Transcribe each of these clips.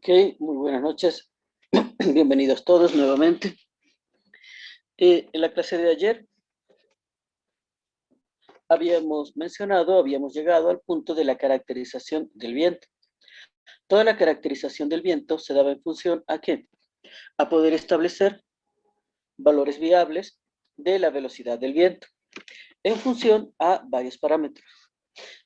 Muy buenas noches. Bienvenidos todos nuevamente. En la clase de ayer habíamos llegado al punto de la caracterización del viento. Toda la caracterización del viento se daba en función ¿a qué? A poder establecer valores viables de la velocidad del viento en función a varios parámetros.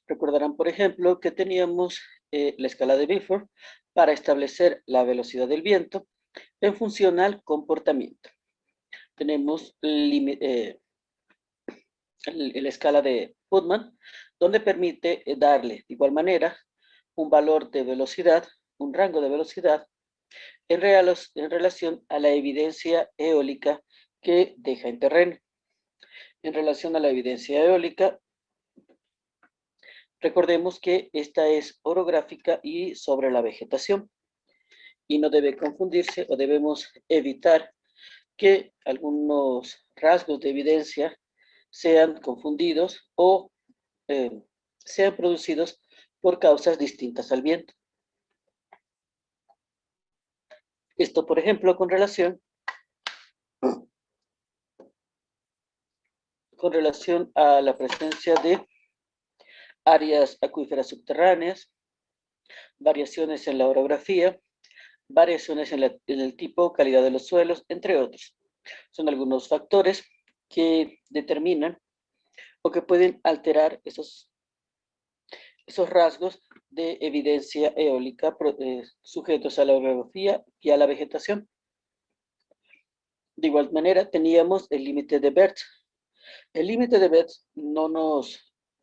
Recordarán, por ejemplo, que teníamos la escala de Beaufort para establecer la velocidad del viento en función al comportamiento. Tenemos la escala de Putman, donde permite darle de igual manera un valor de velocidad, un rango de velocidad, en relación a la evidencia eólica que deja en terreno. En relación a la evidencia eólica, recordemos que esta es orográfica y sobre la vegetación, y no debe confundirse o debemos evitar que algunos rasgos de evidencia sean confundidos o sean producidos por causas distintas al viento. Esto, por ejemplo, con relación a la presencia de áreas acuíferas subterráneas, variaciones en la orografía, variaciones en el tipo, calidad de los suelos, entre otros. Son algunos factores que determinan o que pueden alterar esos rasgos de evidencia eólica sujetos a la orografía y a la vegetación. De igual manera, teníamos el límite de Betz. El límite de Betz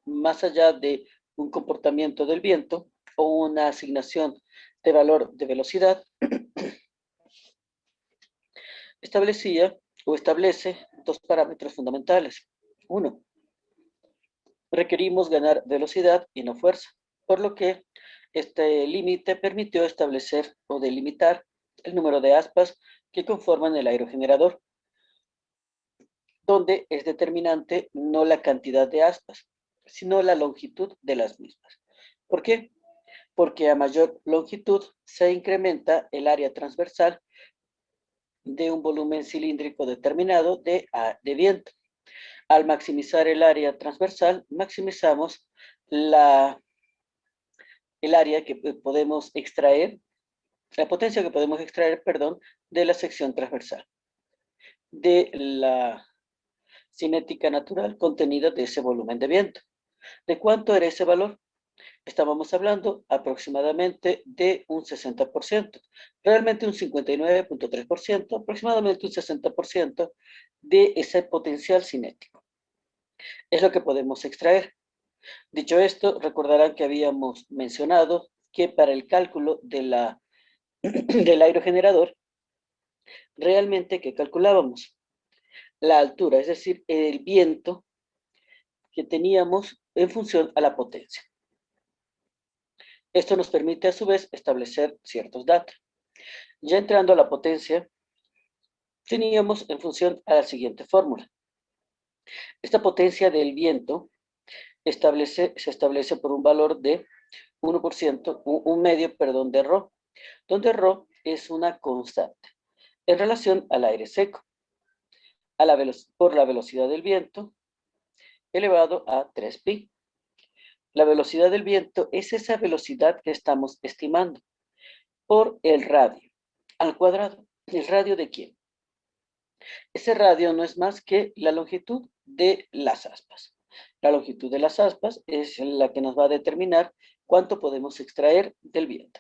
más allá de un comportamiento del viento o una asignación de valor de velocidad, establece dos parámetros fundamentales. Uno, requerimos ganar velocidad y no fuerza, por lo que este límite permitió establecer o delimitar el número de aspas que conforman el aerogenerador, donde es determinante no la cantidad de aspas, sino la longitud de las mismas. ¿Por qué? Porque a mayor longitud se incrementa el área transversal de un volumen cilíndrico determinado de viento. Al maximizar el área transversal, maximizamos el área que podemos extraer, la potencia que podemos extraer, perdón, de la sección transversal, de la cinética natural contenida de ese volumen de viento. ¿De cuánto era ese valor? Estábamos hablando aproximadamente de un 60%, realmente un 59.3%, aproximadamente un 60% de ese potencial cinético. Es lo que podemos extraer. Dicho esto, recordarán que habíamos mencionado que para el cálculo del aerogenerador, realmente que calculábamos la altura, es decir, el viento que teníamos en función a la potencia. Esto nos permite a su vez establecer ciertos datos. Ya entrando a la potencia, teníamos en función a la siguiente fórmula. Esta potencia del viento se establece por un valor de 1%, un medio, perdón, de ρ, donde ρ es una constante en relación al aire seco, por la velocidad del viento elevado a 3pi. La velocidad del viento es esa velocidad que estamos estimando por el radio al cuadrado. ¿El radio de quién? Ese radio no es más que la longitud de las aspas. La longitud de las aspas es la que nos va a determinar cuánto podemos extraer del viento.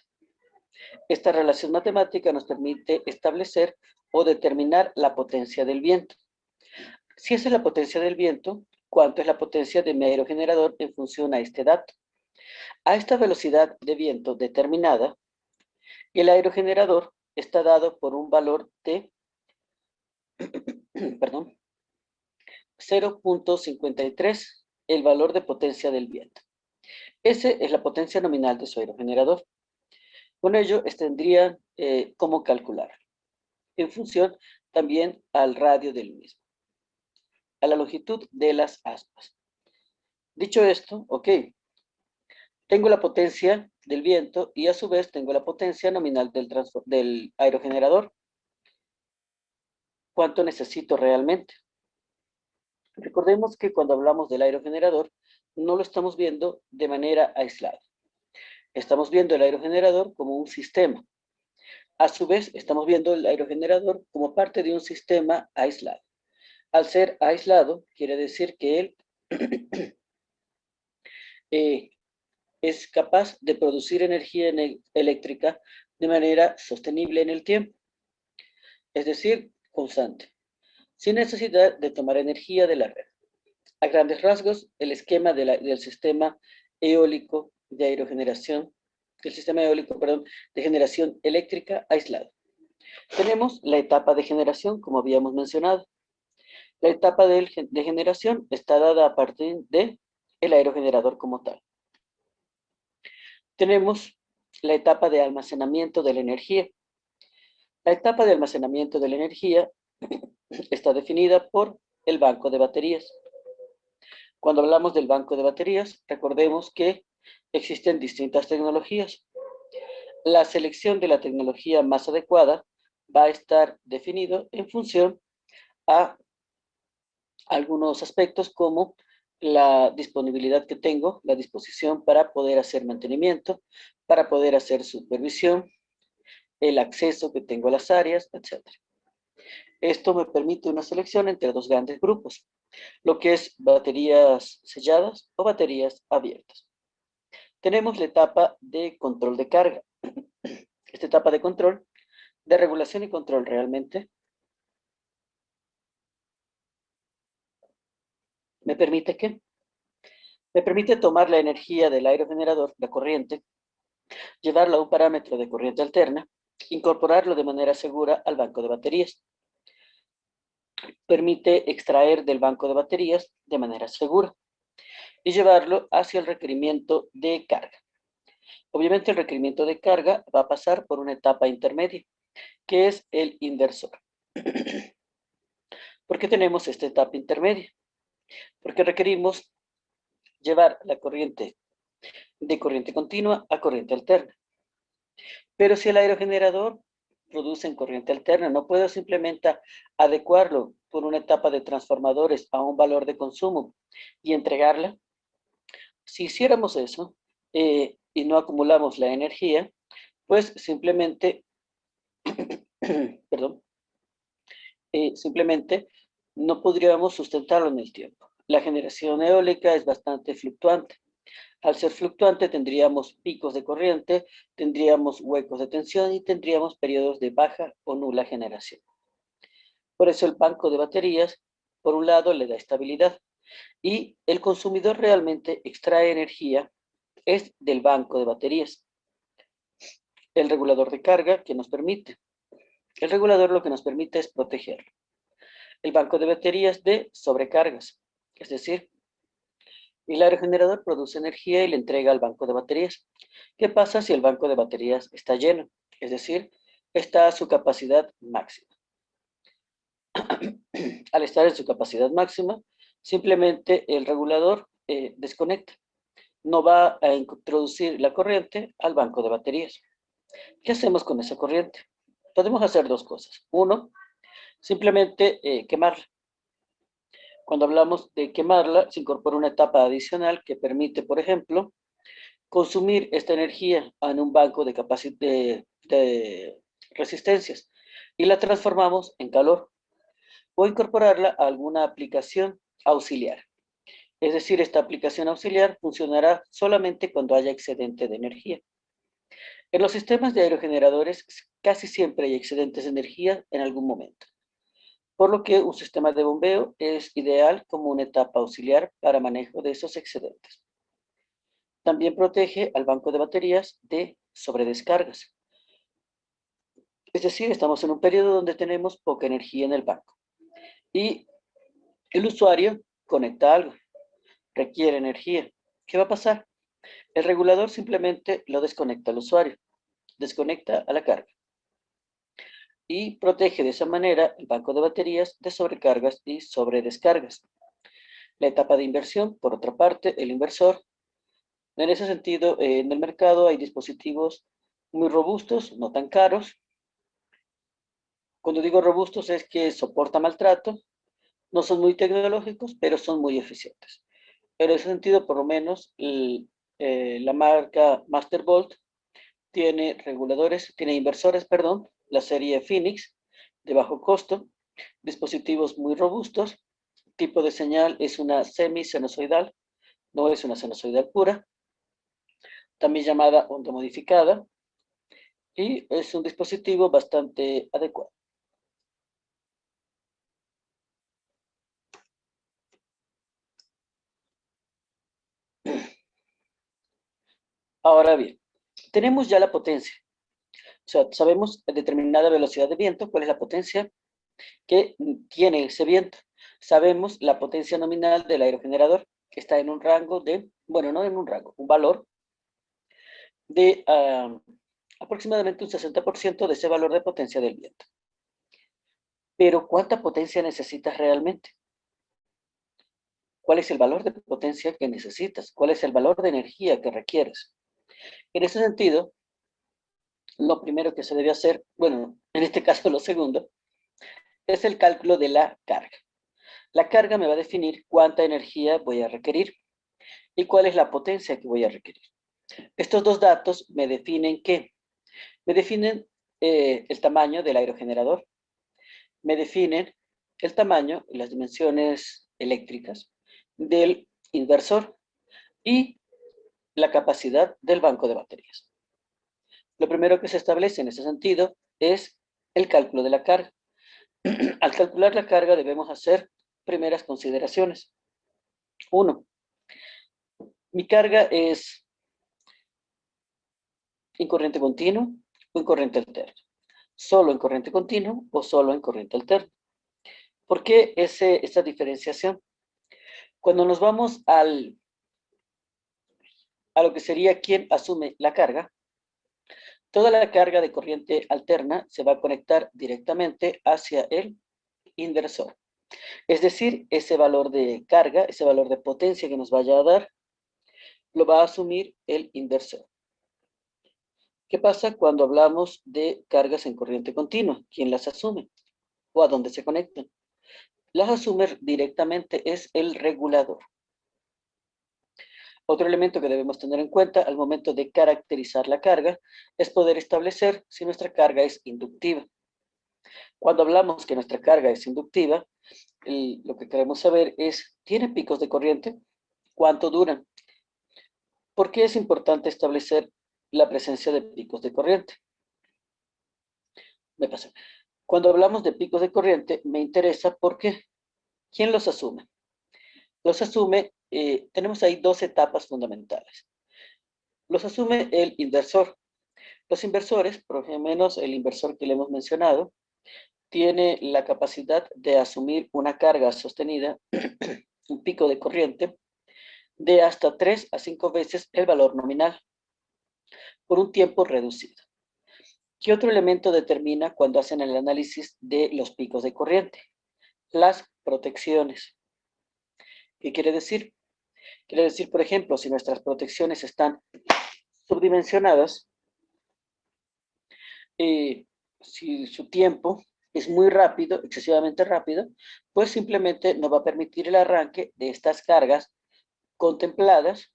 Esta relación matemática nos permite establecer o determinar la potencia del viento. Si esa es la potencia del viento, ¿cuánto es la potencia de mi aerogenerador en función a este dato? A esta velocidad de viento determinada, el aerogenerador está dado por un valor de perdón, 0.53, el valor de potencia del viento. Esa es la potencia nominal de su aerogenerador. Con ello, tendrían cómo calcular, en función también al radio del mismo, a la longitud de las aspas. Dicho esto, ok, tengo la potencia del viento y a su vez tengo la potencia nominal del aerogenerador. ¿Cuánto necesito realmente? Recordemos que cuando hablamos del aerogenerador, no lo estamos viendo de manera aislada. Estamos viendo el aerogenerador como un sistema. A su vez, estamos viendo el aerogenerador como parte de un sistema aislado. Al ser aislado, quiere decir que él es capaz de producir energía eléctrica de manera sostenible en el tiempo, es decir, constante, sin necesidad de tomar energía de la red. A grandes rasgos, el esquema del sistema eólico de aerogeneración, del sistema eólico, perdón, de generación eléctrica aislado. Tenemos la etapa de generación, como habíamos mencionado. La etapa de generación está dada a partir del aerogenerador como tal. Tenemos la etapa de almacenamiento de la energía. La etapa de almacenamiento de la energía está definida por el banco de baterías. Cuando hablamos del banco de baterías, recordemos que existen distintas tecnologías. La selección de la tecnología más adecuada va a estar definido en función a algunos aspectos como la disponibilidad que tengo, la disposición para poder hacer mantenimiento, para poder hacer supervisión, el acceso que tengo a las áreas, etc. Esto me permite una selección entre dos grandes grupos, lo que es baterías selladas o baterías abiertas. Tenemos la etapa de control de carga. Esta etapa de control, de regulación y control realmente, me permite ¿qué? Me permite tomar la energía del aerogenerador, la corriente, llevarlo a un parámetro de corriente alterna, incorporarlo de manera segura al banco de baterías. Permite extraer del banco de baterías de manera segura y llevarlo hacia el requerimiento de carga. Obviamente el requerimiento de carga va a pasar por una etapa intermedia, que es el inversor. ¿Por qué tenemos esta etapa intermedia? Porque requerimos llevar la corriente de corriente continua a corriente alterna. Pero si el aerogenerador produce en corriente alterna, no puedo simplemente adecuarlo por una etapa de transformadores a un valor de consumo y entregarla. Si hiciéramos eso y no acumulamos la energía, pues simplemente, perdón, simplemente no podríamos sustentarlo en el tiempo. La generación eólica es bastante fluctuante. Al ser fluctuante tendríamos picos de corriente, tendríamos huecos de tensión y tendríamos periodos de baja o nula generación. Por eso el banco de baterías, por un lado, le da estabilidad y el consumidor realmente extrae energía es del banco de baterías. El regulador de carga que nos permite. El regulador lo que nos permite es proteger el banco de baterías de sobrecargas, es decir, el aerogenerador produce energía y le entrega al banco de baterías. ¿Qué pasa si el banco de baterías está lleno? Es decir, está a su capacidad máxima. Al estar en su capacidad máxima, simplemente el regulador desconecta. No va a introducir la corriente al banco de baterías. ¿Qué hacemos con esa corriente? Podemos hacer dos cosas. Uno, simplemente quemarla. Cuando hablamos de quemarla, se incorpora una etapa adicional que permite, por ejemplo, consumir esta energía en un banco de resistencias y la transformamos en calor o incorporarla a alguna aplicación auxiliar. Es decir, esta aplicación auxiliar funcionará solamente cuando haya excedente de energía. En los sistemas de aerogeneradores casi siempre hay excedentes de energía en algún momento, por lo que un sistema de bombeo es ideal como una etapa auxiliar para manejo de esos excedentes. También protege al banco de baterías de sobredescargas. Es decir, estamos en un periodo donde tenemos poca energía en el banco y el usuario conecta algo, requiere energía. ¿Qué va a pasar? El regulador simplemente lo desconecta al usuario, desconecta a la carga y protege de esa manera el banco de baterías de sobrecargas y sobredescargas. La etapa de inversión, por otra parte, el inversor En ese sentido, en el mercado hay dispositivos muy robustos, no tan caros. Cuando digo robustos es que soportan maltrato, no son muy tecnológicos, pero son muy eficientes. En ese sentido, por lo menos, la marca Mastervolt tiene reguladores, tiene inversores, perdón, la serie Phoenix, de bajo costo, dispositivos muy robustos, tipo de señal es una semi-sinusoidal, no es una sinusoidal pura, también llamada onda modificada, y es un dispositivo bastante adecuado. Ahora bien, tenemos ya la potencia, o sea, sabemos a determinada velocidad de viento cuál es la potencia que tiene ese viento. Sabemos la potencia nominal del aerogenerador, que está en un rango de, bueno, no en un rango, un valor de aproximadamente un 60% de ese valor de potencia del viento. Pero ¿cuánta potencia necesitas realmente? ¿Cuál es el valor de potencia que necesitas? ¿Cuál es el valor de energía que requieres? En ese sentido, lo primero que se debe hacer, bueno, en este caso lo segundo, es el cálculo de la carga. La carga me va a definir cuánta energía voy a requerir y cuál es la potencia que voy a requerir. Estos dos datos me definen ¿qué? Me definen el tamaño del aerogenerador, me definen el tamaño y las dimensiones eléctricas del inversor y la capacidad del banco de baterías. Lo primero que se establece en ese sentido es el cálculo de la carga. Al calcular la carga debemos hacer primeras consideraciones. Uno, mi carga es en corriente continua o en corriente alterna. Solo en corriente continua o solo en corriente alterna. ¿Por qué esta diferenciación? Cuando nos vamos a lo que sería quién asume la carga, toda la carga de corriente alterna se va a conectar directamente hacia el inversor. Es decir, ese valor de carga, ese valor de potencia que nos vaya a dar, lo va a asumir el inversor. ¿Qué pasa cuando hablamos de cargas en corriente continua? ¿Quién las asume? ¿O a dónde se conectan? Las asume directamente es el regulador. Otro elemento que debemos tener en cuenta al momento de caracterizar la carga es poder establecer si nuestra carga es inductiva. Cuando hablamos que nuestra carga es inductiva, lo que queremos saber es, ¿tiene picos de corriente? ¿Cuánto duran? ¿Por qué es importante establecer la presencia de picos de corriente? Me pasa. Cuando hablamos de picos de corriente, me interesa porque ¿quién los asume? Los asume, tenemos ahí dos etapas fundamentales. Los asume el inversor. Los inversores, por lo menos el inversor que le hemos mencionado, tiene la capacidad de asumir una carga sostenida, un pico de corriente, de hasta 3 a 5 veces el valor nominal, por un tiempo reducido. ¿Qué otro elemento determina cuando hacen el análisis de los picos de corriente? Las protecciones. ¿Qué quiere decir? Quiere decir, por ejemplo, si nuestras protecciones están subdimensionadas, si su tiempo es muy rápido, excesivamente rápido, pues simplemente no va a permitir el arranque de estas cargas contempladas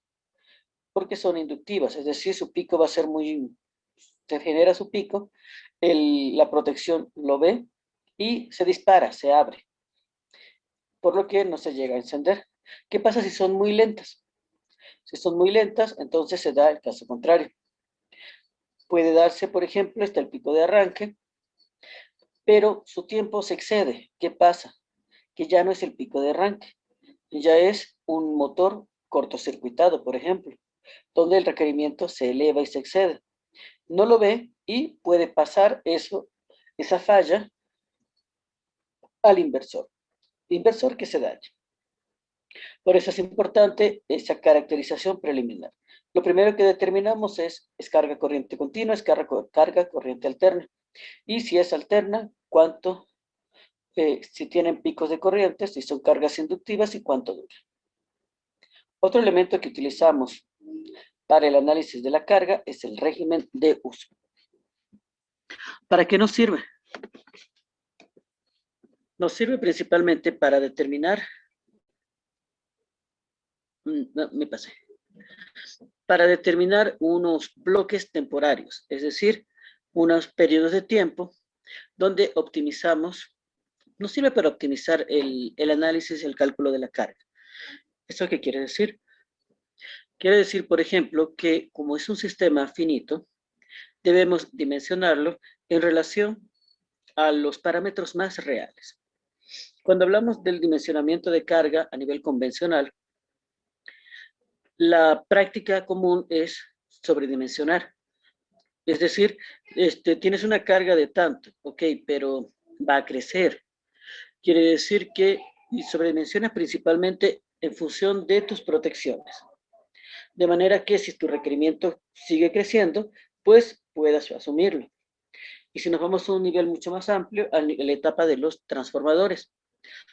porque son inductivas, es decir, su pico va a ser muy, se genera su pico, la protección lo ve y se dispara, se abre, por lo que no se llega a encender. ¿Qué pasa si son muy lentas? Si son muy lentas, entonces se da el caso contrario. Puede darse, por ejemplo, está el pico de arranque, pero su tiempo se excede. ¿Qué pasa? Que ya no es el pico de arranque, ya es un motor cortocircuitado, por ejemplo, donde el requerimiento se eleva y se excede. No lo ve y puede pasar eso, esa falla al inversor. Inversor que se daña. Por eso es importante esa caracterización preliminar. Lo primero que determinamos es carga corriente continua, es carga corriente alterna. Y si es alterna, cuánto, si tienen picos de corriente, si son cargas inductivas y cuánto dura. Otro elemento que utilizamos para el análisis de la carga es el régimen de uso. ¿Para qué nos sirve? Nos sirve principalmente para determinar, no, me pasé, para determinar unos bloques temporarios, es decir, unos periodos de tiempo donde optimizamos, nos sirve para optimizar el análisis y el cálculo de la carga. ¿Esto qué quiere decir? Quiere decir, por ejemplo, que como es un sistema finito, debemos dimensionarlo en relación a los parámetros más reales. Cuando hablamos del dimensionamiento de carga a nivel convencional, la práctica común es sobredimensionar. Es decir, tienes una carga de tanto, ok, pero va a crecer. Quiere decir que sobredimensionas principalmente en función de tus protecciones. De manera que si tu requerimiento sigue creciendo, pues puedas asumirlo. Y si nos vamos a un nivel mucho más amplio, a la etapa de los transformadores,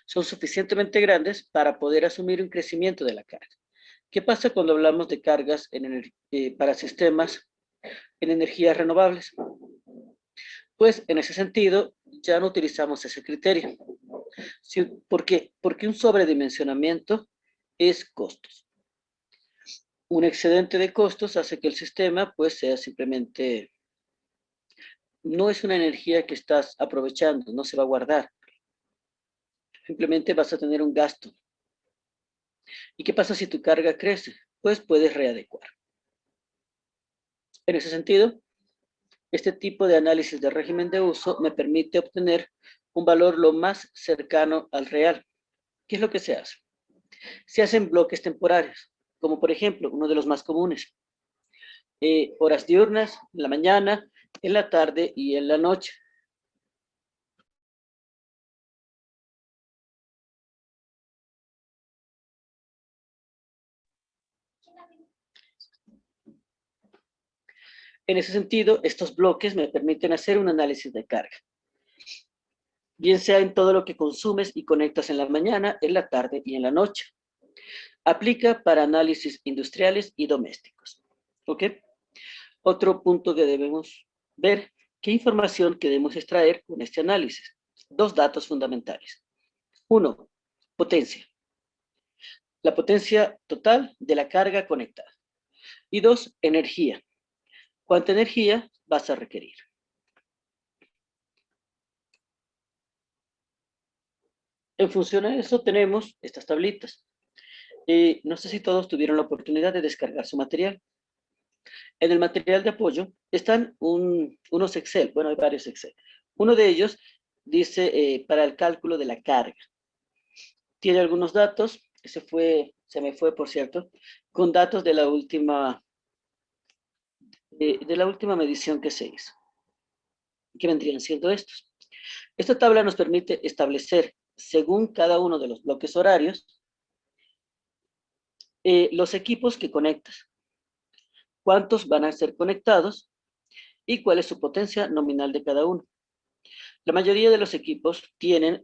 son suficientemente grandes para poder asumir un crecimiento de la carga. ¿Qué pasa cuando hablamos de cargas para sistemas en energías renovables? Pues en ese sentido ya no utilizamos ese criterio. ¿Por qué? Porque un sobredimensionamiento es costos. Un excedente de costos hace que el sistema pues sea simplemente, no es una energía que estás aprovechando, no se va a guardar. Simplemente vas a tener un gasto. ¿Y qué pasa si tu carga crece? Pues puedes readecuar. En ese sentido, este tipo de análisis de régimen de uso me permite obtener un valor lo más cercano al real. ¿Qué es lo que se hace? Se hacen bloques temporarios, como por ejemplo, uno de los más comunes. Horas diurnas, en la mañana, en la tarde y en la noche. En ese sentido, estos bloques me permiten hacer un análisis de carga. Bien sea en todo lo que consumes y conectas en la mañana, en la tarde y en la noche. Aplica para análisis industriales y domésticos. ¿Ok? Otro punto que debemos ver, ¿qué información queremos extraer con este análisis? Dos datos fundamentales. Uno, potencia. La potencia total de la carga conectada. Y dos, energía. ¿Cuánta energía vas a requerir? En función a eso tenemos estas tablitas. No sé si todos tuvieron la oportunidad de descargar su material. En el material de apoyo están unos Excel, bueno, hay varios Excel. Uno de ellos dice para el cálculo de la carga. Tiene algunos datos, se me fue, por cierto, con datos de la última medición que se hizo. ¿Qué vendrían siendo estos? Esta tabla nos permite establecer, según cada uno de los bloques horarios, los equipos que conectas, cuántos van a ser conectados y cuál es su potencia nominal de cada uno. La mayoría de los equipos tienen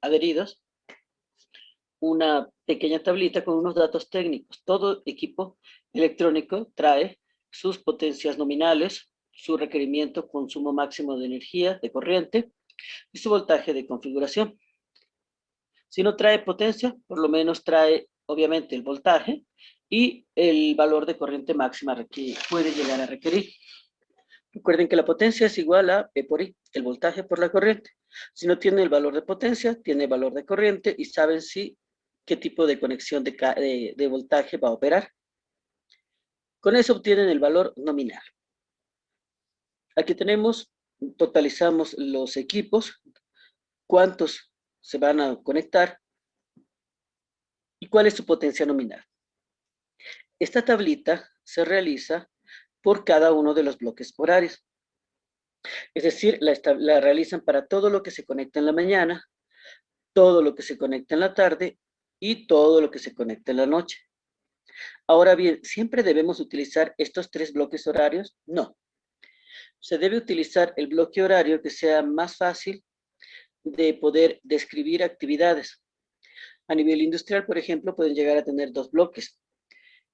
adheridos una pequeña tablita con unos datos técnicos. Todo equipo electrónico trae sus potencias nominales, su requerimiento, consumo máximo de energía, de corriente y su voltaje de configuración. Si no trae potencia, por lo menos trae, obviamente, el voltaje y el valor de corriente máxima que puede llegar a requerir. Recuerden que la potencia es igual a P por I, el voltaje por la corriente. Si no tiene el valor de potencia, tiene el valor de corriente y saben qué tipo de conexión de voltaje va a operar. Con eso obtienen el valor nominal. Aquí totalizamos los equipos, cuántos se van a conectar y cuál es su potencia nominal. Esta tablita se realiza por cada uno de los bloques horarios. Es decir, la realizan para todo lo que se conecta en la mañana, todo lo que se conecta en la tarde y todo lo que se conecta en la noche. Ahora bien, ¿siempre debemos utilizar estos tres bloques horarios? No. Se debe utilizar el bloque horario que sea más fácil de poder describir actividades. A nivel industrial, por ejemplo, pueden llegar a tener dos bloques.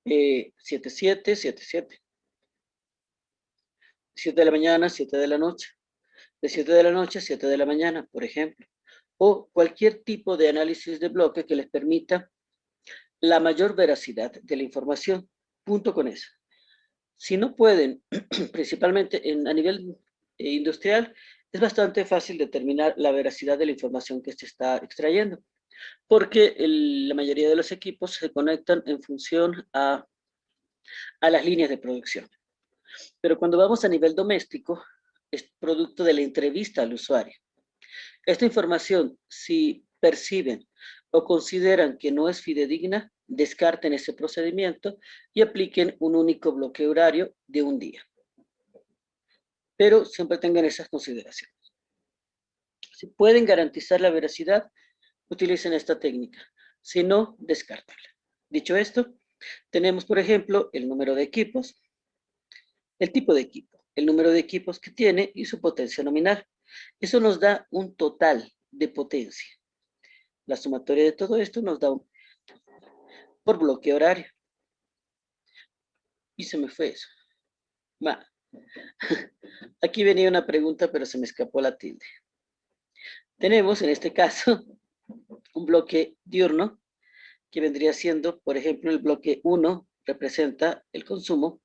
7, 7, 7, 7. 7 de la mañana, 7 de la noche. De 7 de la noche a 7 de la mañana, por ejemplo. O cualquier tipo de análisis de bloque que les permita la mayor veracidad de la información. Punto con eso. Si no pueden, principalmente a nivel industrial, es bastante fácil determinar la veracidad de la información que se está extrayendo, porque la mayoría de los equipos se conectan en función a las líneas de producción. Pero cuando vamos a nivel doméstico, es producto de la entrevista al usuario. Esta información, si perciben o consideran que no es fidedigna, descarten ese procedimiento y apliquen un único bloque horario de un día. Pero siempre tengan esas consideraciones. Si pueden garantizar la veracidad, utilicen esta técnica. Si no, descártenla. Dicho esto, tenemos, por ejemplo, el número de equipos, el tipo de equipo, el número de equipos que tiene y su potencia nominal. Eso nos da un total de potencia. La sumatoria de todo esto nos da por bloque horario. Y se me fue eso. Aquí venía una pregunta, pero se me escapó la tilde. Tenemos, en este caso, un bloque diurno, que vendría siendo, por ejemplo, el bloque 1 representa el consumo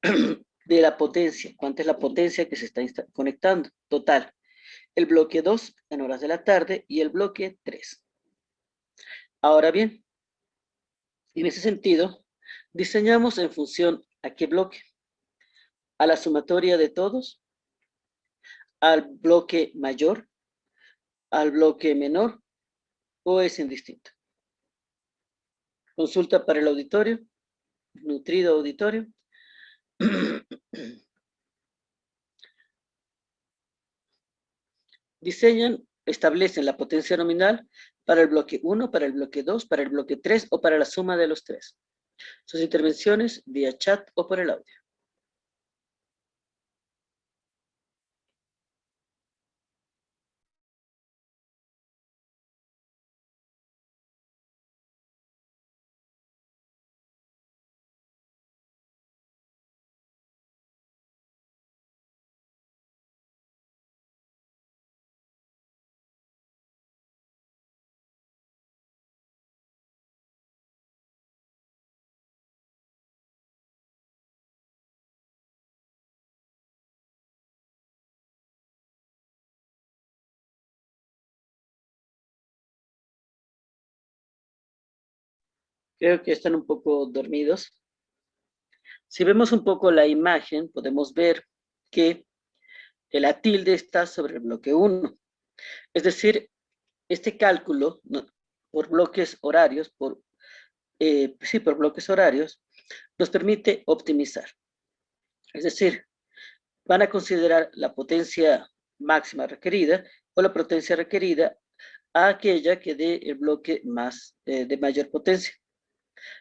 de la potencia. ¿Cuánta es la potencia que se está conectando? Total. El bloque 2 en horas de la tarde y el bloque 3. Ahora bien, en ese sentido, diseñamos en función a qué bloque. A la sumatoria de todos, al bloque mayor, al bloque menor, o es indistinto. Consulta para el auditorio, nutrido auditorio. Diseñan, establecen la potencia nominal para el bloque 1, para el bloque 2, para el bloque 3 o para la suma de los 3. Sus intervenciones vía chat o por el audio. Creo que están un poco dormidos. Si vemos un poco la imagen, podemos ver que la tilde está sobre el bloque 1. Es decir, este cálculo, ¿no?, por bloques horarios, por bloques horarios, nos permite optimizar. Es decir, van a considerar la potencia máxima requerida o la potencia requerida a aquella que dé el bloque de mayor potencia.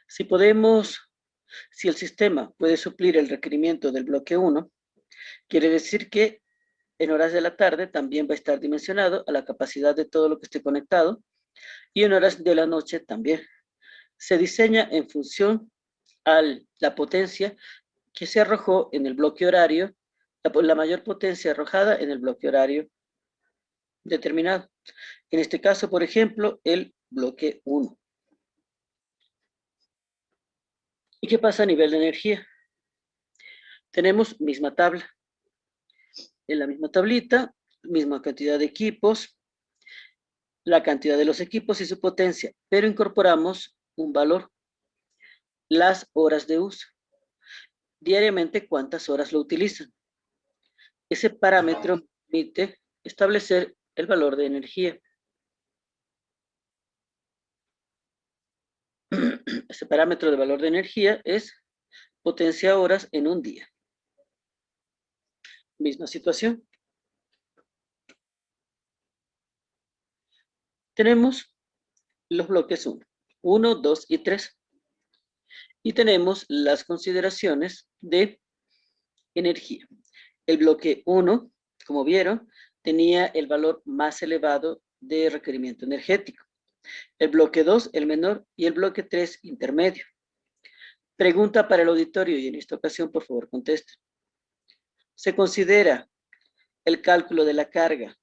Si el sistema puede suplir el requerimiento del bloque 1, quiere decir que en horas de la tarde también va a estar dimensionado a la capacidad de todo lo que esté conectado, y en horas de la noche también. Se diseña en función a la potencia que se arrojó en el bloque horario, la mayor potencia arrojada en el bloque horario determinado. En este caso, por ejemplo, el bloque 1. ¿Y qué pasa a nivel de energía? Tenemos misma tabla. En la misma tablita, misma cantidad de equipos, la cantidad de los equipos y su potencia, pero incorporamos un valor: las horas de uso. Diariamente, ¿cuántas horas lo utilizan? Ese parámetro permite establecer el valor de energía. Ese parámetro de valor de energía es potencia horas en un día. Misma situación. Tenemos los bloques 1, 2 y 3. Y tenemos las consideraciones de energía. El bloque 1, como vieron, tenía el valor más elevado de requerimiento energético. El bloque 2, el menor, y el bloque 3, intermedio. Pregunta para el auditorio y en esta ocasión, por favor, conteste. ¿Se considera el cálculo de la carga?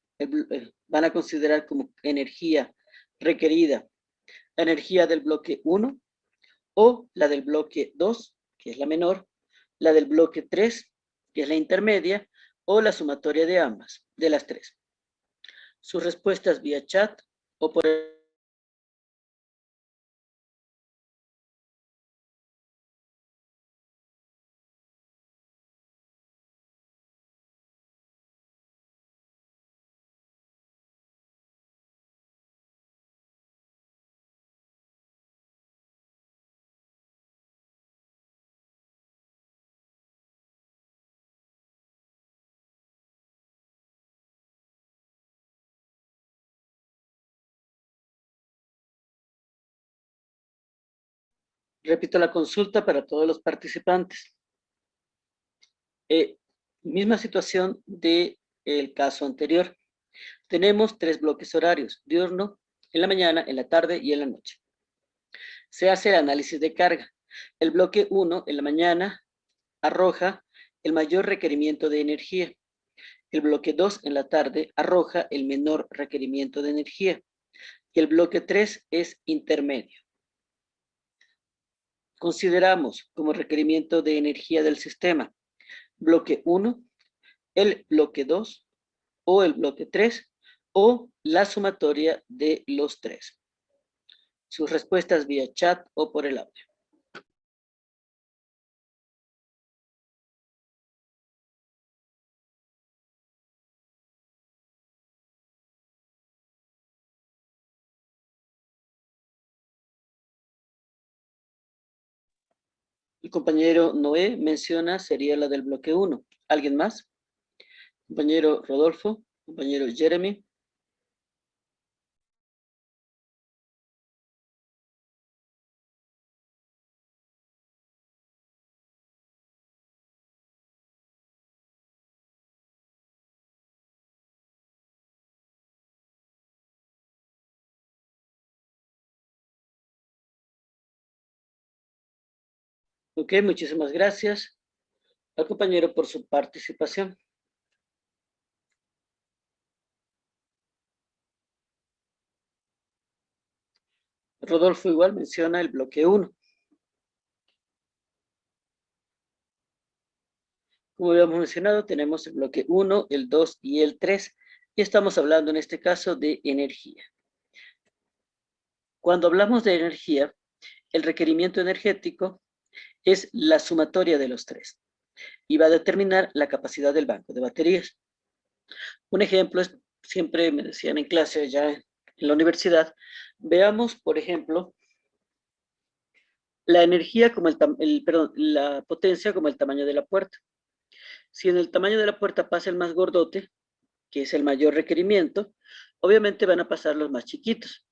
Van a considerar como energía requerida la energía del bloque 1 o la del bloque 2, que es la menor, la del bloque 3, que es la intermedia, o la sumatoria de ambas, de las tres. Sus respuestas vía chat o por el... Repito la consulta para todos los participantes. Misma situación del caso anterior. Tenemos 3 bloques horarios, diurno, en la mañana, en la tarde y en la noche. Se hace el análisis de carga. El bloque 1 en la mañana arroja el mayor requerimiento de energía. El bloque 2 en la tarde arroja el menor requerimiento de energía. Y el bloque 3 es intermedio. Consideramos como requerimiento de energía del sistema bloque 1, el bloque 2 o el bloque 3 o la sumatoria de los 3. Sus respuestas vía chat o por el audio. El compañero Noé menciona sería la del bloque 1. ¿Alguien más? Compañero Rodolfo, compañero Jeremy. Ok, muchísimas gracias al compañero por su participación. Rodolfo igual menciona el bloque 1. Como habíamos mencionado, tenemos el bloque 1, el 2 y el 3. Y estamos hablando en este caso de energía. Cuando hablamos de energía, el requerimiento energético es la sumatoria de los 3 y va a determinar la capacidad del banco de baterías. Un ejemplo es, siempre me decían en clase ya en la universidad, veamos, por ejemplo, la energía como la potencia como el tamaño de la puerta. Si en el tamaño de la puerta pasa el más gordote, que es el mayor requerimiento, obviamente van a pasar los más chiquitos.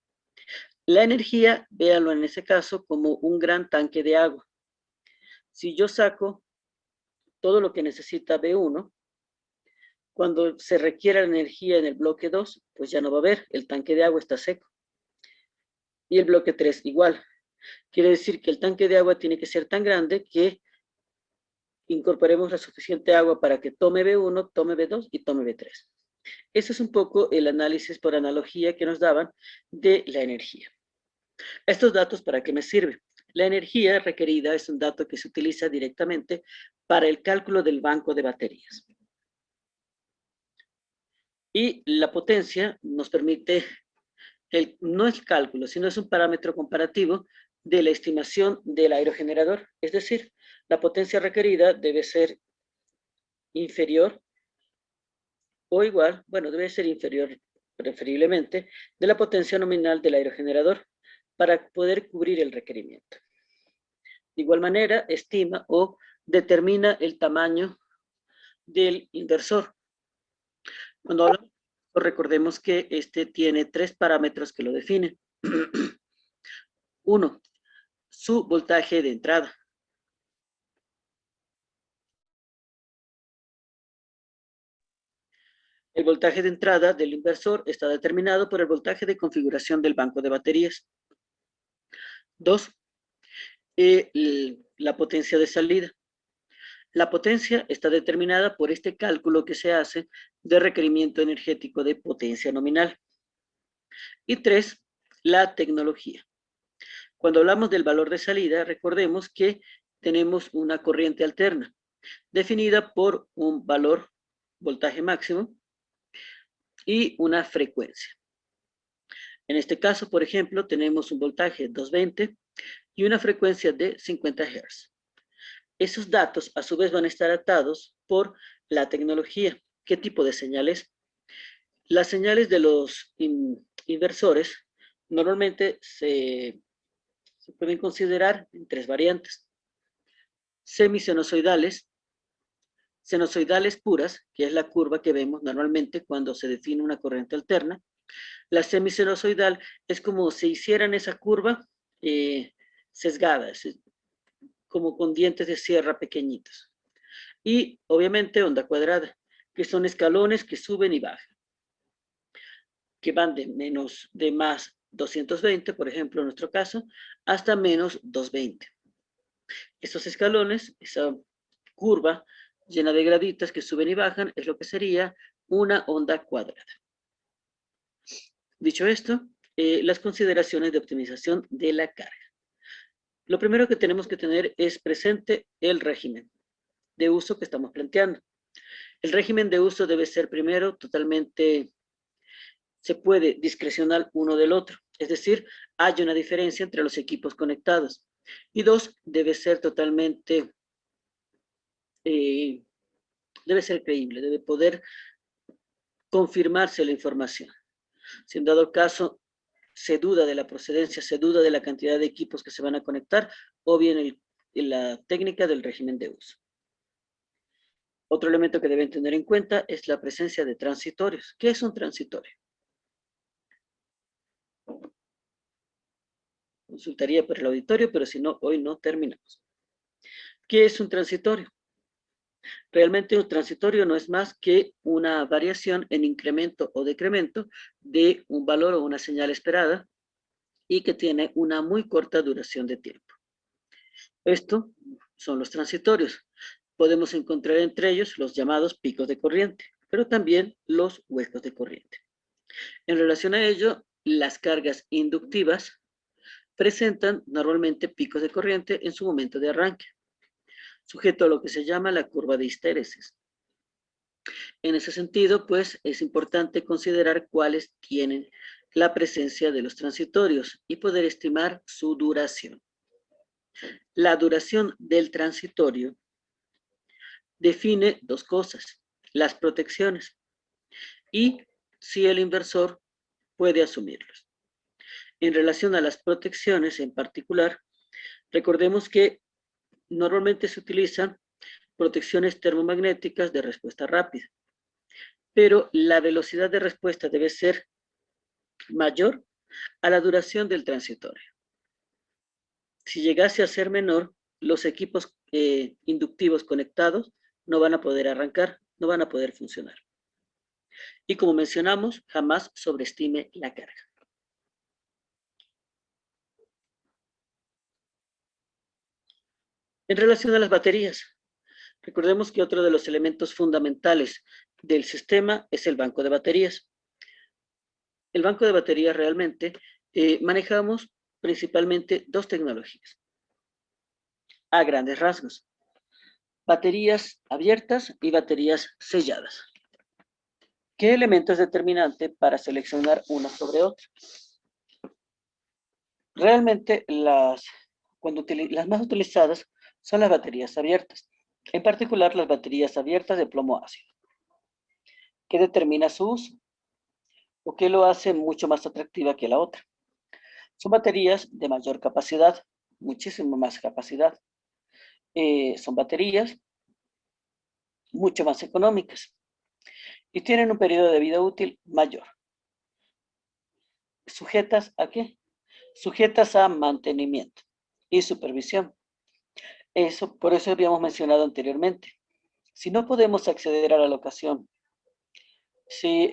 La energía, véanlo en ese caso como un gran tanque de agua. Si yo saco todo lo que necesita B1, cuando se requiera la energía en el bloque 2, pues ya no va a haber, el tanque de agua está seco. Y el bloque 3 igual. Quiere decir que el tanque de agua tiene que ser tan grande que incorporemos la suficiente agua para que tome B1, tome B2 y tome B3. Ese es un poco el análisis por analogía que nos daban de la energía. Estos datos, ¿para qué me sirven? La energía requerida es un dato que se utiliza directamente para el cálculo del banco de baterías. Y la potencia nos permite, no es cálculo, sino es un parámetro comparativo de la estimación del aerogenerador. Es decir, la potencia requerida debe ser inferior o igual, bueno, debe ser inferior preferiblemente, de la potencia nominal del aerogenerador para poder cubrir el requerimiento. De igual manera, estima o determina el tamaño del inversor. Cuando hablamos, recordemos que este tiene 3 parámetros que lo definen. 1, su voltaje de entrada. El voltaje de entrada del inversor está determinado por el voltaje de configuración del banco de baterías. 2, la potencia de salida. La potencia está determinada por este cálculo que se hace de requerimiento energético de potencia nominal. Y 3, la tecnología. Cuando hablamos del valor de salida, recordemos que tenemos una corriente alterna, definida por un valor, voltaje máximo, y una frecuencia. En este caso, por ejemplo, tenemos un voltaje 220 y una frecuencia de 50 Hz. Esos datos, a su vez, van a estar atados por la tecnología. ¿Qué tipo de señales? Las señales de los inversores normalmente se pueden considerar en 3 variantes. Semisinusoidales, sinusoidales puras, que es la curva que vemos normalmente cuando se define una corriente alterna. La semisinusoidal es como si hicieran esa curva sesgada, como con dientes de sierra pequeñitos. Y obviamente onda cuadrada, que son escalones que suben y bajan, que van de más 220, por ejemplo, en nuestro caso, hasta menos 220. Esos escalones, esa curva llena de graditas que suben y bajan, es lo que sería una onda cuadrada. Dicho esto, las consideraciones de optimización de la carga. Lo primero que tenemos que tener es presente el régimen de uso que estamos planteando. El régimen de uso debe ser primero totalmente, se puede discrecionar uno del otro, es decir, hay una diferencia entre los equipos conectados. Y 2, debe ser totalmente, debe ser creíble, debe poder confirmarse la información. Si en dado caso se duda de la procedencia, se duda de la cantidad de equipos que se van a conectar, o bien la técnica del régimen de uso. Otro elemento que deben tener en cuenta es la presencia de transitorios. ¿Qué es un transitorio? Consultaría por el auditorio, pero si no, hoy no terminamos. ¿Qué es un transitorio? Realmente un transitorio no es más que una variación en incremento o decremento de un valor o una señal esperada y que tiene una muy corta duración de tiempo. Esto son los transitorios. Podemos encontrar entre ellos los llamados picos de corriente, pero también los huecos de corriente. En relación a ello, las cargas inductivas presentan normalmente picos de corriente en su momento de arranque, sujeto a lo que se llama la curva de histéresis. En ese sentido, pues, es importante considerar cuáles tienen la presencia de los transitorios y poder estimar su duración. La duración del transitorio define 2 cosas, las protecciones y si el inversor puede asumirlos. En relación a las protecciones en particular, recordemos que normalmente se utilizan protecciones termomagnéticas de respuesta rápida, pero la velocidad de respuesta debe ser mayor a la duración del transitorio. Si llegase a ser menor, los equipos inductivos conectados no van a poder arrancar, no van a poder funcionar. Y como mencionamos, jamás sobreestime la carga. En relación a las baterías, recordemos que otro de los elementos fundamentales del sistema es el banco de baterías. El banco de baterías realmente manejamos principalmente 2 tecnologías, a grandes rasgos. Baterías abiertas y baterías selladas. ¿Qué elemento es determinante para seleccionar una sobre otra? Realmente las más utilizadas son las baterías abiertas, en particular las baterías abiertas de plomo ácido. ¿Qué determina su uso? ¿O qué lo hace mucho más atractiva que la otra? Son baterías de mayor capacidad, muchísimo más capacidad. Son baterías mucho más económicas y tienen un periodo de vida útil mayor. ¿Sujetas a qué? Sujetas a mantenimiento y supervisión. Por eso habíamos mencionado anteriormente. Si no podemos acceder a la locación, si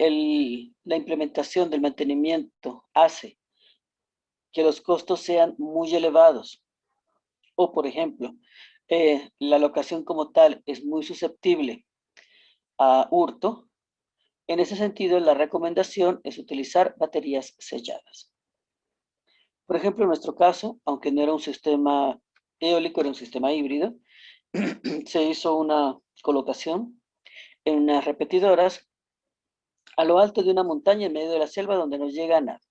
la implementación del mantenimiento hace que los costos sean muy elevados o por ejemplo, la locación como tal es muy susceptible a hurto, en ese sentido la recomendación es utilizar baterías selladas. Por ejemplo, en nuestro caso, aunque no era un sistema eólico, era un sistema híbrido, se hizo una colocación en unas repetidoras a lo alto de una montaña en medio de la selva donde no llega nada.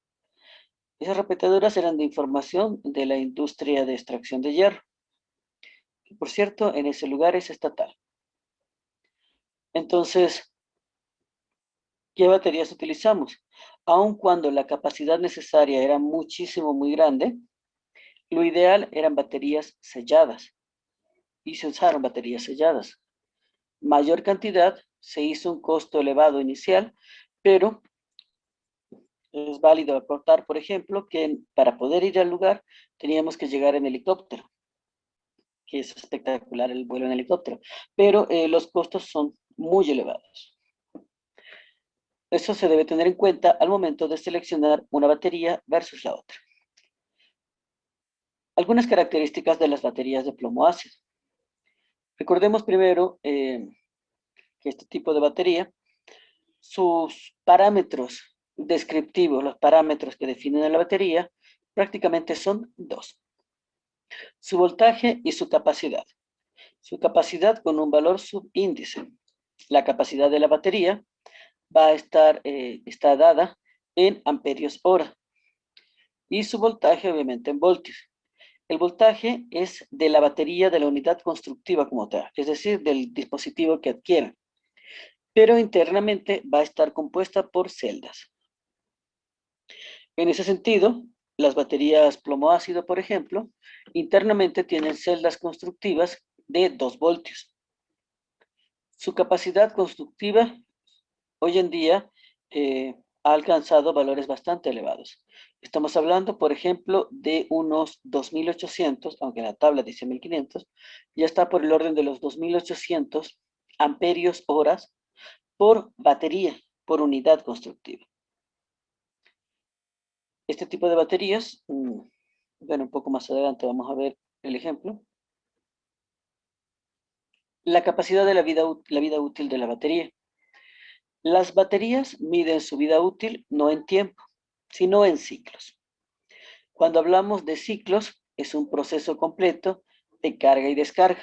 Esas repetidoras eran de información de la industria de extracción de hierro. Y por cierto, en ese lugar es estatal. Entonces, ¿qué baterías utilizamos? Aun cuando la capacidad necesaria era muchísimo, muy grande, lo ideal eran baterías selladas. Y se usaron baterías selladas. Mayor cantidad, se hizo un costo elevado inicial, pero es válido aportar, por ejemplo, que para poder ir al lugar teníamos que llegar en helicóptero, que es espectacular el vuelo en helicóptero, pero los costos son muy elevados. Eso se debe tener en cuenta al momento de seleccionar una batería versus la otra. Algunas características de las baterías de plomo ácido. Recordemos primero que este tipo de batería, sus parámetros descriptivos, los parámetros que definen a la batería, prácticamente son dos: su voltaje y su capacidad. Su capacidad con un valor subíndice. La capacidad de la batería va a estar, está dada en amperios hora y su voltaje obviamente en voltios. El voltaje es de la batería de la unidad constructiva como tal, es decir, del dispositivo que adquieren, pero internamente va a estar compuesta por celdas. En ese sentido, las baterías plomo ácido, por ejemplo, internamente tienen celdas constructivas de 2 voltios. Su capacidad constructiva hoy en día ha alcanzado valores bastante elevados. Estamos hablando, por ejemplo, de unos 2.800, aunque en la tabla dice 1.500, ya está por el orden de los 2.800 amperios horas por batería, por unidad constructiva. Este tipo de baterías, bueno, un poco más adelante vamos a ver el ejemplo. La capacidad de la vida útil de la batería. Las baterías miden su vida útil no en tiempo, sino en ciclos. Cuando hablamos de ciclos, es un proceso completo de carga y descarga.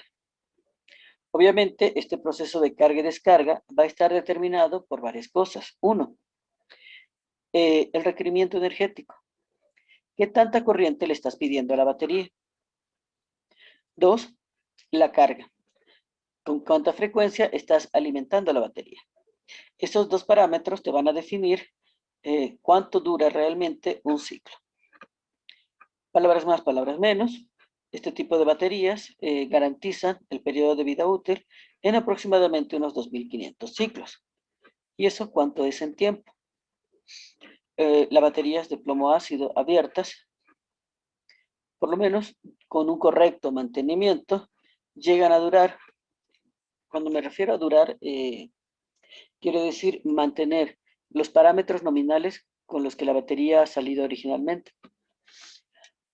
Obviamente, este proceso de carga y descarga va a estar determinado por varias cosas. Uno, el requerimiento energético. ¿Qué tanta corriente le estás pidiendo a la batería? Dos, la carga. ¿Con cuánta frecuencia estás alimentando la batería? Esos dos parámetros te van a definir cuánto dura realmente un ciclo. Palabras más, palabras menos. Este tipo de baterías garantizan el periodo de vida útil en aproximadamente unos 2.500 ciclos. ¿Y eso cuánto es en tiempo? Las baterías de plomo ácido abiertas, por lo menos con un correcto mantenimiento, llegan a durar, cuando me refiero a durar, quiero decir mantener los parámetros nominales con los que la batería ha salido originalmente.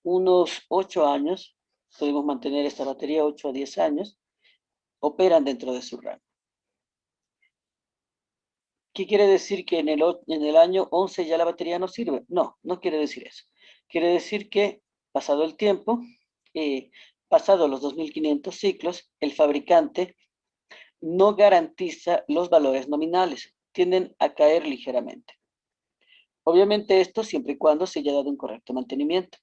Unos 8 años, podemos mantener esta batería 8 a 10 años, operan dentro de su rango. ¿Qué quiere decir que en el año 11 ya la batería no sirve? No, no quiere decir eso. Quiere decir que pasado el tiempo, pasado los 2.500 ciclos, el fabricante no garantiza los valores nominales, tienden a caer ligeramente. Obviamente esto siempre y cuando se haya dado un correcto mantenimiento.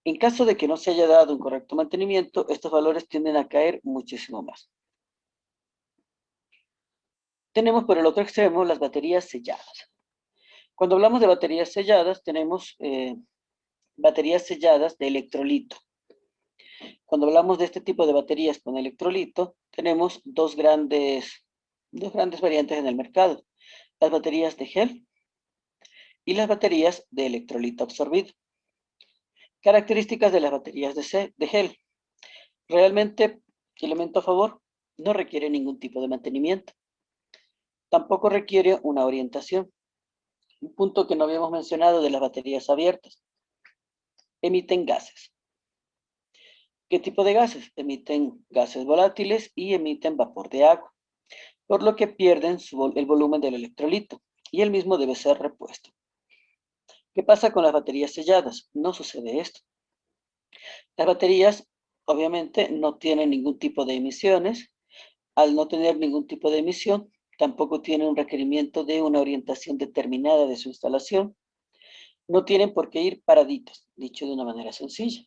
En caso de que no se haya dado un correcto mantenimiento, estos valores tienden a caer muchísimo más. Tenemos por el otro extremo las baterías selladas. Cuando hablamos de baterías selladas, tenemos baterías selladas de electrolito. Cuando hablamos de este tipo de baterías con electrolito, tenemos dos grandes variantes en el mercado. Las baterías de gel y las baterías de electrolito absorbido. Características de las baterías de gel. Realmente, elemento a favor, no requiere ningún tipo de mantenimiento. Tampoco requiere una orientación. Un punto que no habíamos mencionado de las baterías abiertas. Emiten gases. ¿Qué tipo de gases? Emiten gases volátiles y emiten vapor de agua, por lo que pierden el volumen del electrolito y el mismo debe ser repuesto. ¿Qué pasa con las baterías selladas? No sucede esto. Las baterías, obviamente, no tienen ningún tipo de emisiones. Al no tener ningún tipo de emisión, tampoco tienen un requerimiento de una orientación determinada de su instalación. No tienen por qué ir paraditos, dicho de una manera sencilla.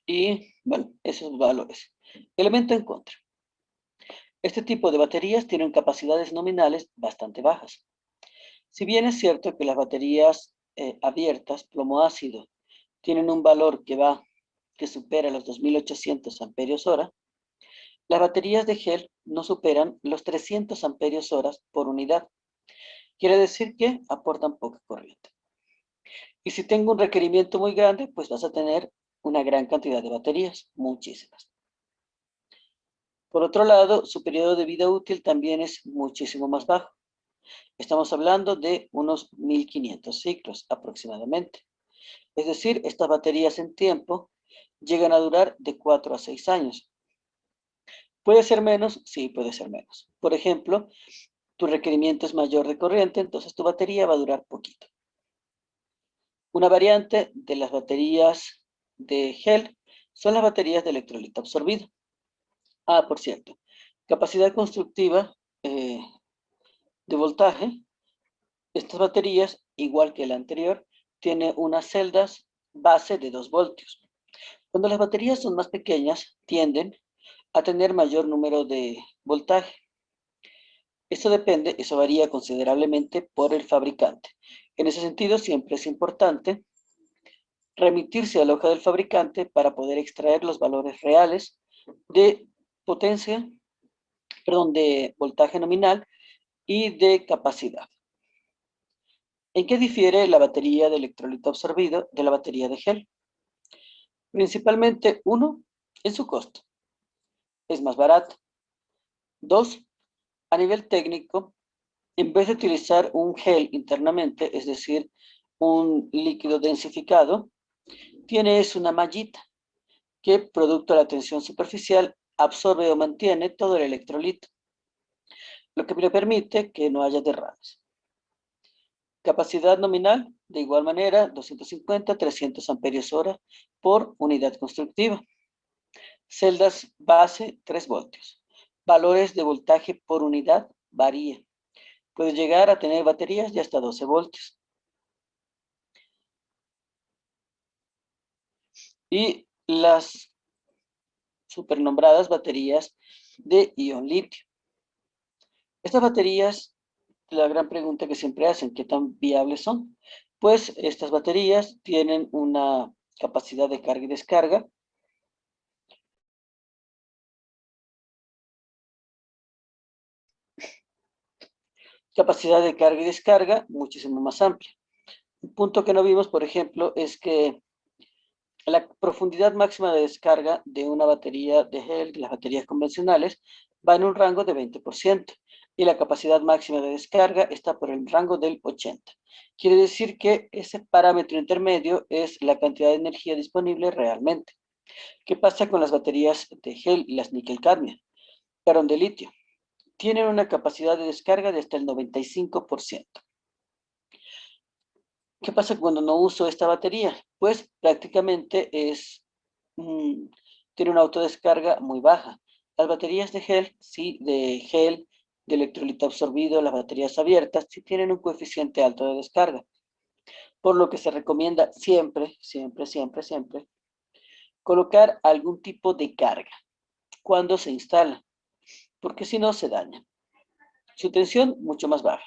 Y, bueno, esos valores. Elemento en contra. Este tipo de baterías tienen capacidades nominales bastante bajas. Si bien es cierto que las baterías abiertas, plomo ácido, tienen un valor que supera los 2800 amperios hora, las baterías de gel no superan los 300 amperios horas por unidad. Quiere decir que aportan poca corriente. Y si tengo un requerimiento muy grande, pues vas a tener una gran cantidad de baterías, muchísimas. Por otro lado, su periodo de vida útil también es muchísimo más bajo. Estamos hablando de unos 1500 ciclos aproximadamente. Es decir, estas baterías en tiempo llegan a durar de 4 a 6 años. ¿Puede ser menos? Sí, puede ser menos. Por ejemplo, tu requerimiento es mayor de corriente, entonces tu batería va a durar poquito. Una variante de las baterías de gel son las baterías de electrolito absorbido. Ah, por cierto, capacidad constructiva de voltaje. Estas baterías, igual que la anterior, tiene unas celdas base de 2 voltios. Cuando las baterías son más pequeñas, tienden a tener mayor número de voltaje. Eso varía considerablemente por el fabricante. En ese sentido, siempre es importante remitirse a la hoja del fabricante para poder extraer los valores reales de potencia, perdón, de voltaje nominal y de capacidad. ¿En qué difiere la batería de electrolito absorbido de la batería de gel? Principalmente, uno, en su costo. Es más barato. Dos, a nivel técnico, en vez de utilizar un gel internamente, es decir, un líquido densificado, tienes una mallita que, producto de la tensión superficial, absorbe o mantiene todo el electrolito, lo que le permite que no haya derrames. Capacidad nominal, de igual manera, 250, 300 amperios hora por unidad constructiva. Celdas base, 3 voltios. Valores de voltaje por unidad varía. Puede llegar a tener baterías de hasta 12 voltios. Y las supernombradas baterías de ion litio. Estas baterías, la gran pregunta que siempre hacen, ¿qué tan viables son? Pues estas baterías tienen una capacidad de carga y descarga y descarga muchísimo más amplia. Un punto que no vimos, por ejemplo, es que la profundidad máxima de descarga de una batería de gel, de las baterías convencionales, va en un rango de 20% y la capacidad máxima de descarga está por el rango del 80%. Quiere decir que ese parámetro intermedio es la cantidad de energía disponible realmente. ¿Qué pasa con las baterías de gel y las níquel-cadmio? Perdón, de litio. Tienen una capacidad de descarga de hasta el 95%. ¿Qué pasa cuando no uso esta batería? Pues prácticamente tiene una autodescarga muy baja. Las baterías de gel, sí, de electrolito absorbido, las baterías abiertas, sí tienen un coeficiente alto de descarga. Por lo que se recomienda siempre, siempre, siempre, siempre, colocar algún tipo de carga cuando se instala, porque si no se daña. Su tensión mucho más baja.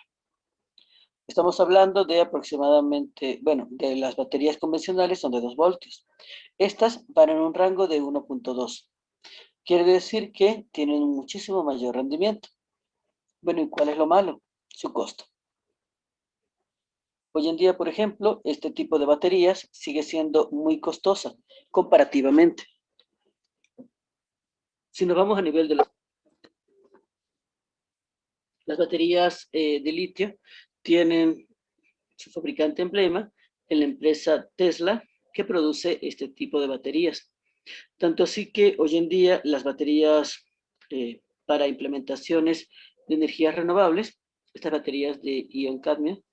Estamos hablando de aproximadamente, bueno, de las baterías convencionales son de 2 voltios. Estas van en un rango de 1.2. Quiere decir que tienen un muchísimo mayor rendimiento. Bueno, ¿y cuál es lo malo? Su costo. Hoy en día, por ejemplo, este tipo de baterías sigue siendo muy costosa comparativamente. Si nos vamos a nivel de las baterías de litio, tienen su fabricante emblema en la empresa Tesla, que produce este tipo de baterías. Tanto así que hoy en día las baterías para implementaciones de energías renovables, estas baterías de ion cadmio,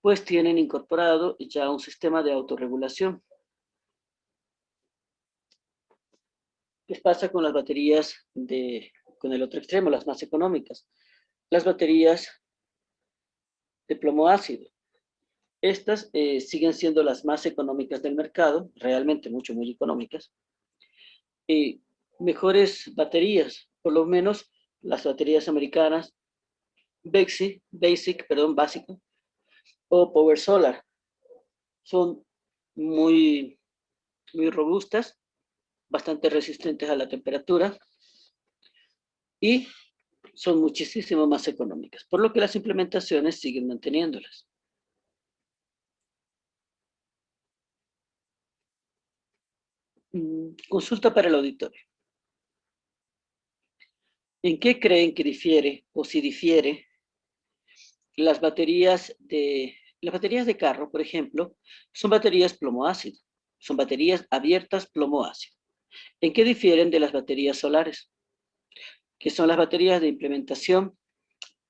pues tienen incorporado ya un sistema de autorregulación. ¿Qué pasa con las baterías con el otro extremo, las más económicas? Las baterías de plomo ácido. Estas siguen siendo las más económicas del mercado, realmente muy económicas. Mejores baterías, por lo menos las baterías americanas, básico, o Power Solar, son muy, muy robustas, bastante resistentes a la temperatura y son muchísimo más económicas, por lo que las implementaciones siguen manteniéndolas. Consulta para el auditorio. ¿En qué creen que difiere, o si difiere, las baterías de carro, por ejemplo, son baterías plomo ácido, son baterías abiertas plomo ácido? ¿En qué difieren de las baterías solares, que son las baterías de implementación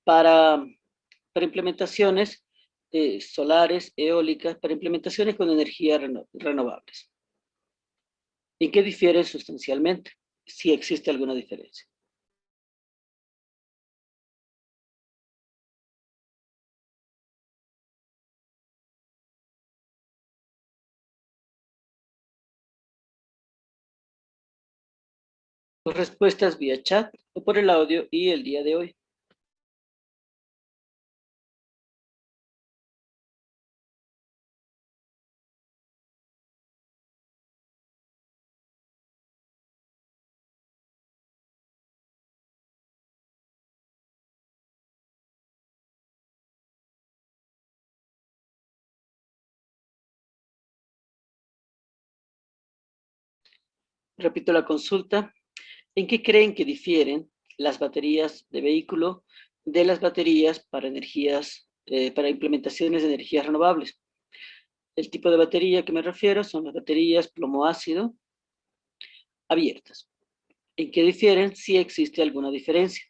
para implementaciones solares, eólicas, para implementaciones con energías renovables? ¿En qué difieren sustancialmente? Si existe alguna diferencia. Pues respuestas vía chat o por el audio y el día de hoy. Repito la consulta. ¿En qué creen que difieren las baterías de vehículo de las baterías para para implementaciones de energías renovables? El tipo de batería que me refiero son las baterías plomo ácido abiertas. ¿En qué difieren? Si existe alguna diferencia.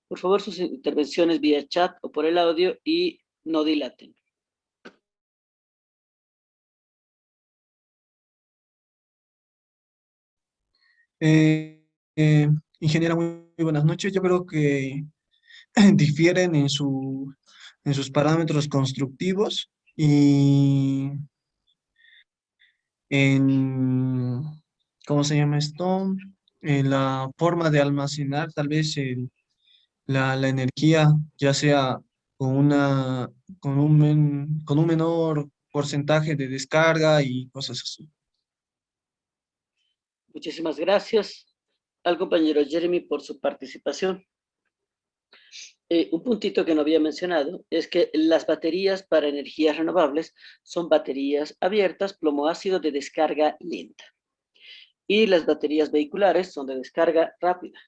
Por favor, sus intervenciones vía chat o por el audio y no dilaten. Eh, eh, Ingeniera, muy buenas noches. Yo creo que difieren en sus parámetros constructivos y en, ¿cómo se llama esto? En la forma de almacenar tal vez la energía, ya sea con con un menor porcentaje de descarga y cosas así. Muchísimas gracias al compañero Jeremy por su participación. Un puntito que no había mencionado es que las baterías para energías renovables son baterías abiertas, plomo ácido de descarga lenta. Y las baterías vehiculares son de descarga rápida.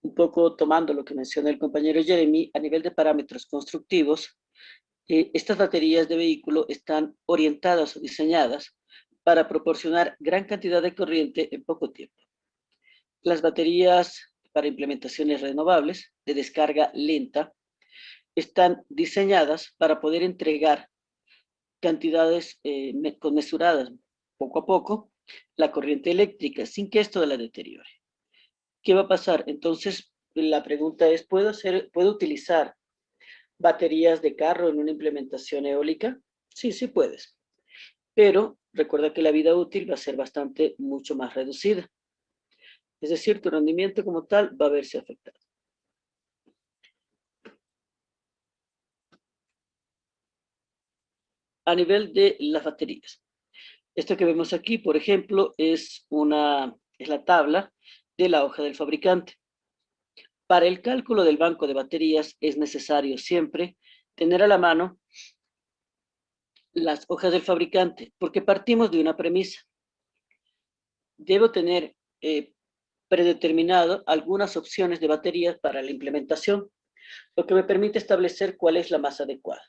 Un poco tomando lo que menciona el compañero Jeremy, a nivel de parámetros constructivos, estas baterías de vehículo están orientadas o diseñadas para proporcionar gran cantidad de corriente en poco tiempo. Las baterías para implementaciones renovables de descarga lenta están diseñadas para poder entregar cantidades conmesuradas poco a poco la corriente eléctrica sin que esto la deteriore. ¿Qué va a pasar? Entonces, la pregunta es, ¿puedo utilizar baterías de carro en una implementación eólica? Sí, sí puedes, pero recuerda que la vida útil va a ser mucho más reducida. Es decir, tu rendimiento como tal va a verse afectado. A nivel de las baterías. Esto que vemos aquí, por ejemplo, es la tabla de la hoja del fabricante. Para el cálculo del banco de baterías es necesario siempre tener a la mano las hojas del fabricante, porque partimos de una premisa. Debo tener predeterminado algunas opciones de baterías para la implementación, lo que me permite establecer cuál es la más adecuada.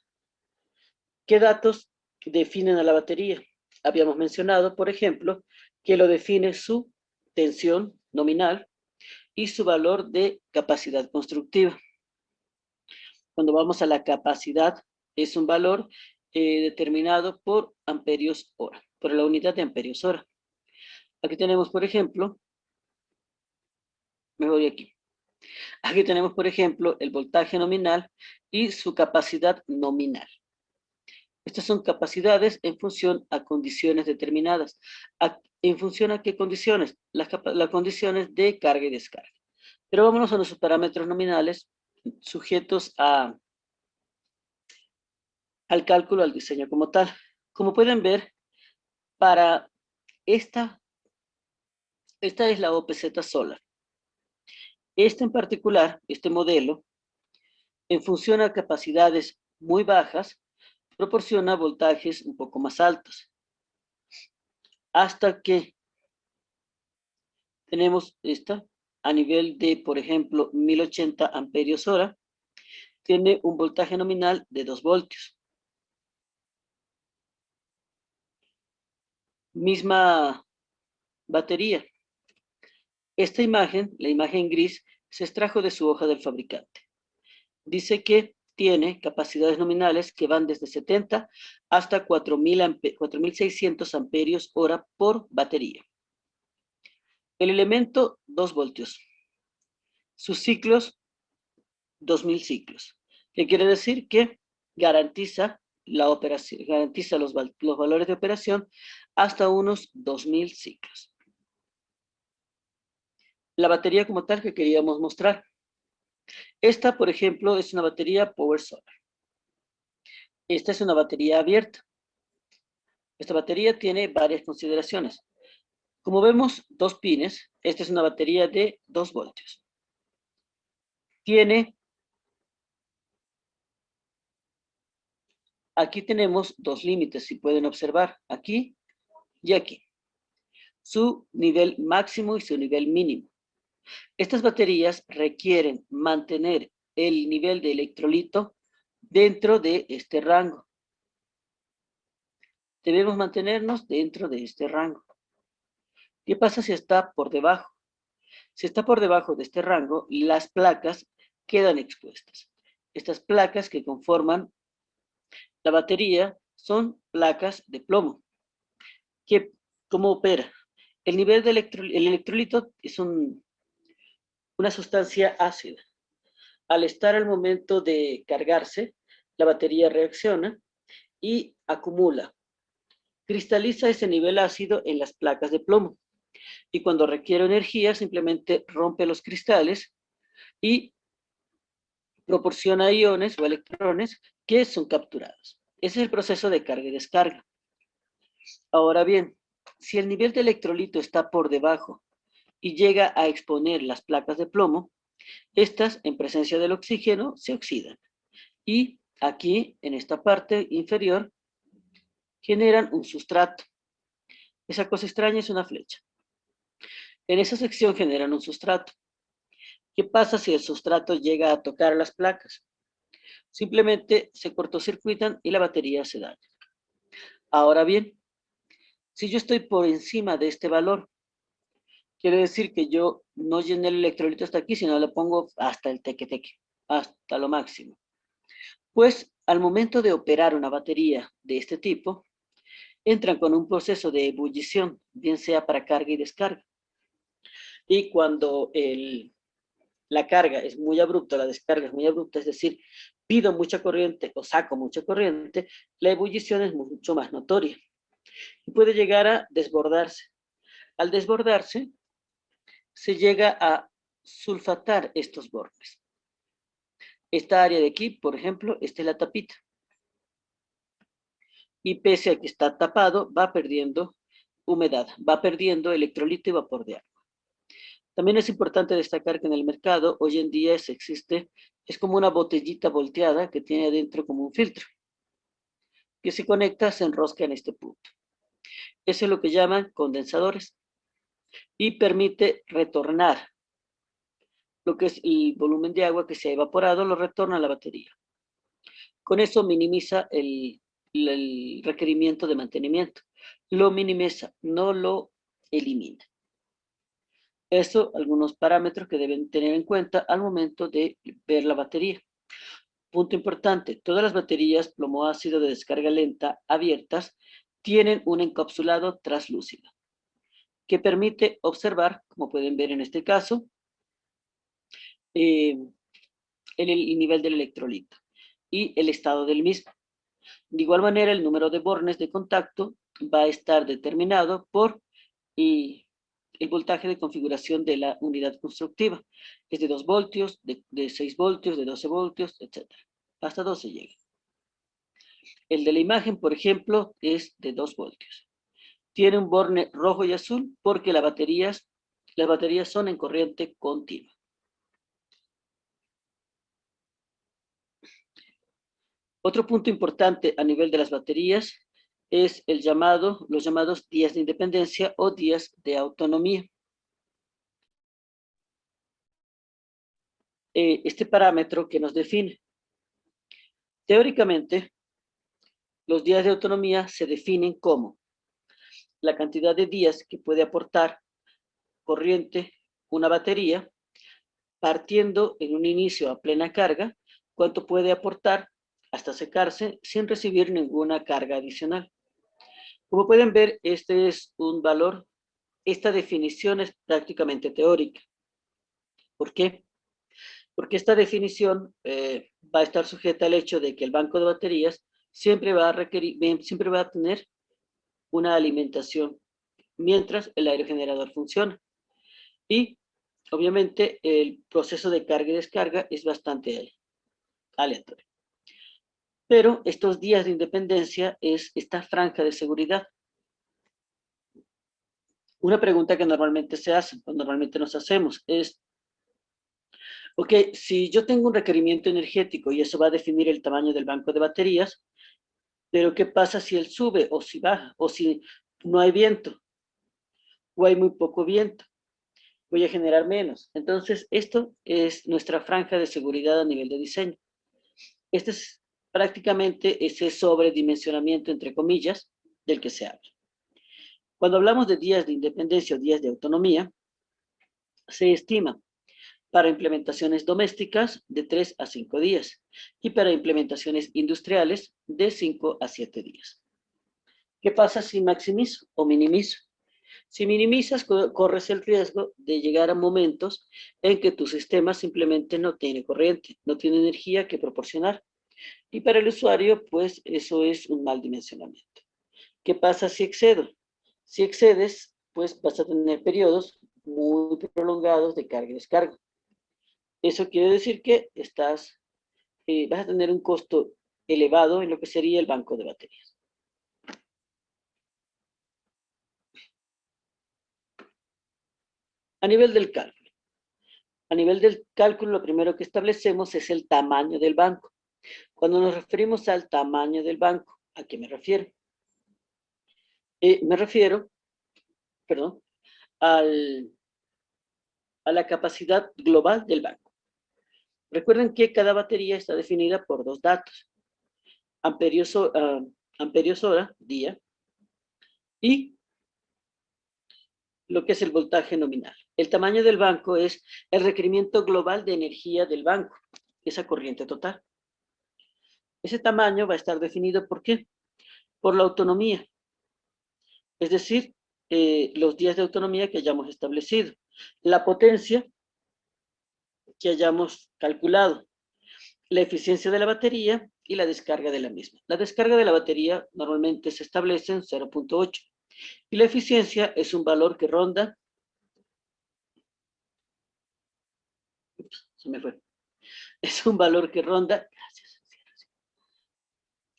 ¿Qué datos definen a la batería? habíamos mencionado, por ejemplo, que lo define su tensión nominal y su valor de capacidad constructiva. Cuando vamos a la capacidad, es un valor determinado por amperios hora, por la unidad de amperios hora. Aquí tenemos, por ejemplo, me voy aquí. Aquí tenemos, por ejemplo, el voltaje nominal y su capacidad nominal. Estas son capacidades en función a condiciones determinadas. ¿En función a qué condiciones? Las condiciones de carga y descarga. Pero vámonos a nuestros parámetros nominales sujetos al cálculo, al diseño como tal. Como pueden ver, para esta es la OPZ Solar. Este en particular, este modelo, en función a capacidades muy bajas, proporciona voltajes un poco más altos. Hasta que tenemos esta a nivel de, por ejemplo, 1080 amperios hora, tiene un voltaje nominal de 2 voltios. Misma batería. Esta imagen, la imagen gris, se extrajo de su hoja del fabricante. Dice que tiene capacidades nominales que van desde 70 hasta 4.600 amperios hora por batería. El elemento, 2 voltios. Sus ciclos, 2000 ciclos. ¿Qué quiere decir? Que garantiza la operación, garantiza los valores de operación hasta unos 2000 ciclos. La batería como tal que queríamos mostrar. Esta, por ejemplo, es una batería Power Solar. Esta es una batería abierta. Esta batería tiene varias consideraciones. Como vemos, 2 pines. Esta es una batería de 2 voltios. Aquí tenemos 2 límites, si pueden observar, aquí y aquí. Su nivel máximo y su nivel mínimo. Estas baterías requieren mantener el nivel de electrolito dentro de este rango. Debemos mantenernos dentro de este rango. ¿Qué pasa si está por debajo? Si está por debajo de este rango, las placas quedan expuestas. Estas placas que conforman la batería son placas de plomo. ¿Cómo opera? El nivel de el electrolito es una sustancia ácida. Al estar al momento de cargarse, la batería reacciona y acumula. Cristaliza ese nivel ácido en las placas de plomo. Y cuando requiere energía, simplemente rompe los cristales y proporciona iones o electrones que son capturados. Ese es el proceso de carga y descarga. Ahora bien, si el nivel de electrolito está por debajo y llega a exponer las placas de plomo, estas, en presencia del oxígeno, se oxidan. Y aquí, en esta parte inferior, generan un sustrato. Esa cosa extraña es una flecha. En esa sección generan un sustrato. ¿Qué pasa si el sustrato llega a tocar las placas? Simplemente se cortocircuitan y la batería se daña. Ahora bien, si yo estoy por encima de este valor, quiere decir que yo no llené el electrolito hasta aquí, sino le pongo hasta el teque-teque, hasta lo máximo. Pues al momento de operar una batería de este tipo, entran con un proceso de ebullición, bien sea para carga y descarga. Y cuando la carga es muy abrupta, la descarga es muy abrupta, es decir, pido mucha corriente o saco mucha corriente, la ebullición es mucho más notoria y puede llegar a desbordarse. Al desbordarse, se llega a sulfatar estos bordes. Esta área de aquí, por ejemplo, esta es la tapita. Y pese a que está tapado, va perdiendo humedad, va perdiendo electrolito y vapor de agua. También es importante destacar que en el mercado hoy en día es como una botellita volteada que tiene adentro como un filtro, que se conecta, se enrosca en este punto. Eso es lo que llaman condensadores y permite retornar lo que es el volumen de agua que se ha evaporado, lo retorna a la batería. Con eso minimiza el requerimiento de mantenimiento. lo minimiza, no lo elimina. Eso, algunos parámetros que deben tener en cuenta al momento de ver la batería. Punto importante, todas las baterías plomo ácido de descarga lenta abiertas tienen un encapsulado traslúcido que permite observar, como pueden ver en este caso, el nivel del electrolito y el estado del mismo. De igual manera, el número de bornes de contacto va a estar determinado por el voltaje de configuración de la unidad constructiva. Es de 2 voltios, de 6 voltios, de 12 voltios, etc. Hasta 12 llega. El de la imagen, por ejemplo, es de 2 voltios. Tiene un borne rojo y azul porque las baterías son en corriente continua. Otro punto importante a nivel de las baterías es los llamados días de independencia o días de autonomía. Este parámetro que nos define. Teóricamente, los días de autonomía se definen como la cantidad de días que puede aportar corriente una batería, partiendo en un inicio a plena carga, cuánto puede aportar hasta secarse sin recibir ninguna carga adicional. Como pueden ver, este es un valor, esta definición es prácticamente teórica. ¿Por qué? Porque esta definición va a estar sujeta al hecho de que el banco de baterías siempre va a tener una alimentación mientras el aerogenerador funciona. Y obviamente el proceso de carga y descarga es bastante aleatorio. Pero estos días de independencia es esta franja de seguridad. Una pregunta que normalmente se hace, o normalmente nos hacemos, es, ok, si yo tengo un requerimiento energético y eso va a definir el tamaño del banco de baterías, pero ¿qué pasa si él sube o si baja? O si no hay viento o hay muy poco viento. Voy a generar menos. Entonces, esto es nuestra franja de seguridad a nivel de diseño. Este es prácticamente ese sobredimensionamiento, entre comillas, del que se habla. Cuando hablamos de días de independencia o días de autonomía, se estima para implementaciones domésticas de 3 a 5 días y para implementaciones industriales de 5 a 7 días. ¿Qué pasa si maximizo o minimizo? Si minimizas, corres el riesgo de llegar a momentos en que tu sistema simplemente no tiene corriente, no tiene energía que proporcionar. Y para el usuario, pues eso es un mal dimensionamiento. ¿Qué pasa si excedo? Si excedes, pues vas a tener periodos muy prolongados de carga y descarga. Eso quiere decir que vas a tener un costo elevado en lo que sería el banco de baterías. A nivel del cálculo. A nivel del cálculo, lo primero que establecemos es el tamaño del banco. Cuando nos referimos al tamaño del banco, ¿a qué me refiero? Me refiero, perdón, a la capacidad global del banco. Recuerden que cada batería está definida por dos datos, amperios hora, día, y lo que es el voltaje nominal. El tamaño del banco es el requerimiento global de energía del banco, esa corriente total. Ese tamaño va a estar definido ¿por qué? Por la autonomía, es decir, los días de autonomía que hayamos establecido, la potencia que hayamos calculado, la eficiencia de la batería y la descarga de la misma. La descarga de la batería normalmente se establece en 0.8 y la eficiencia es un valor que ronda, se me fue, es un valor que ronda, gracias,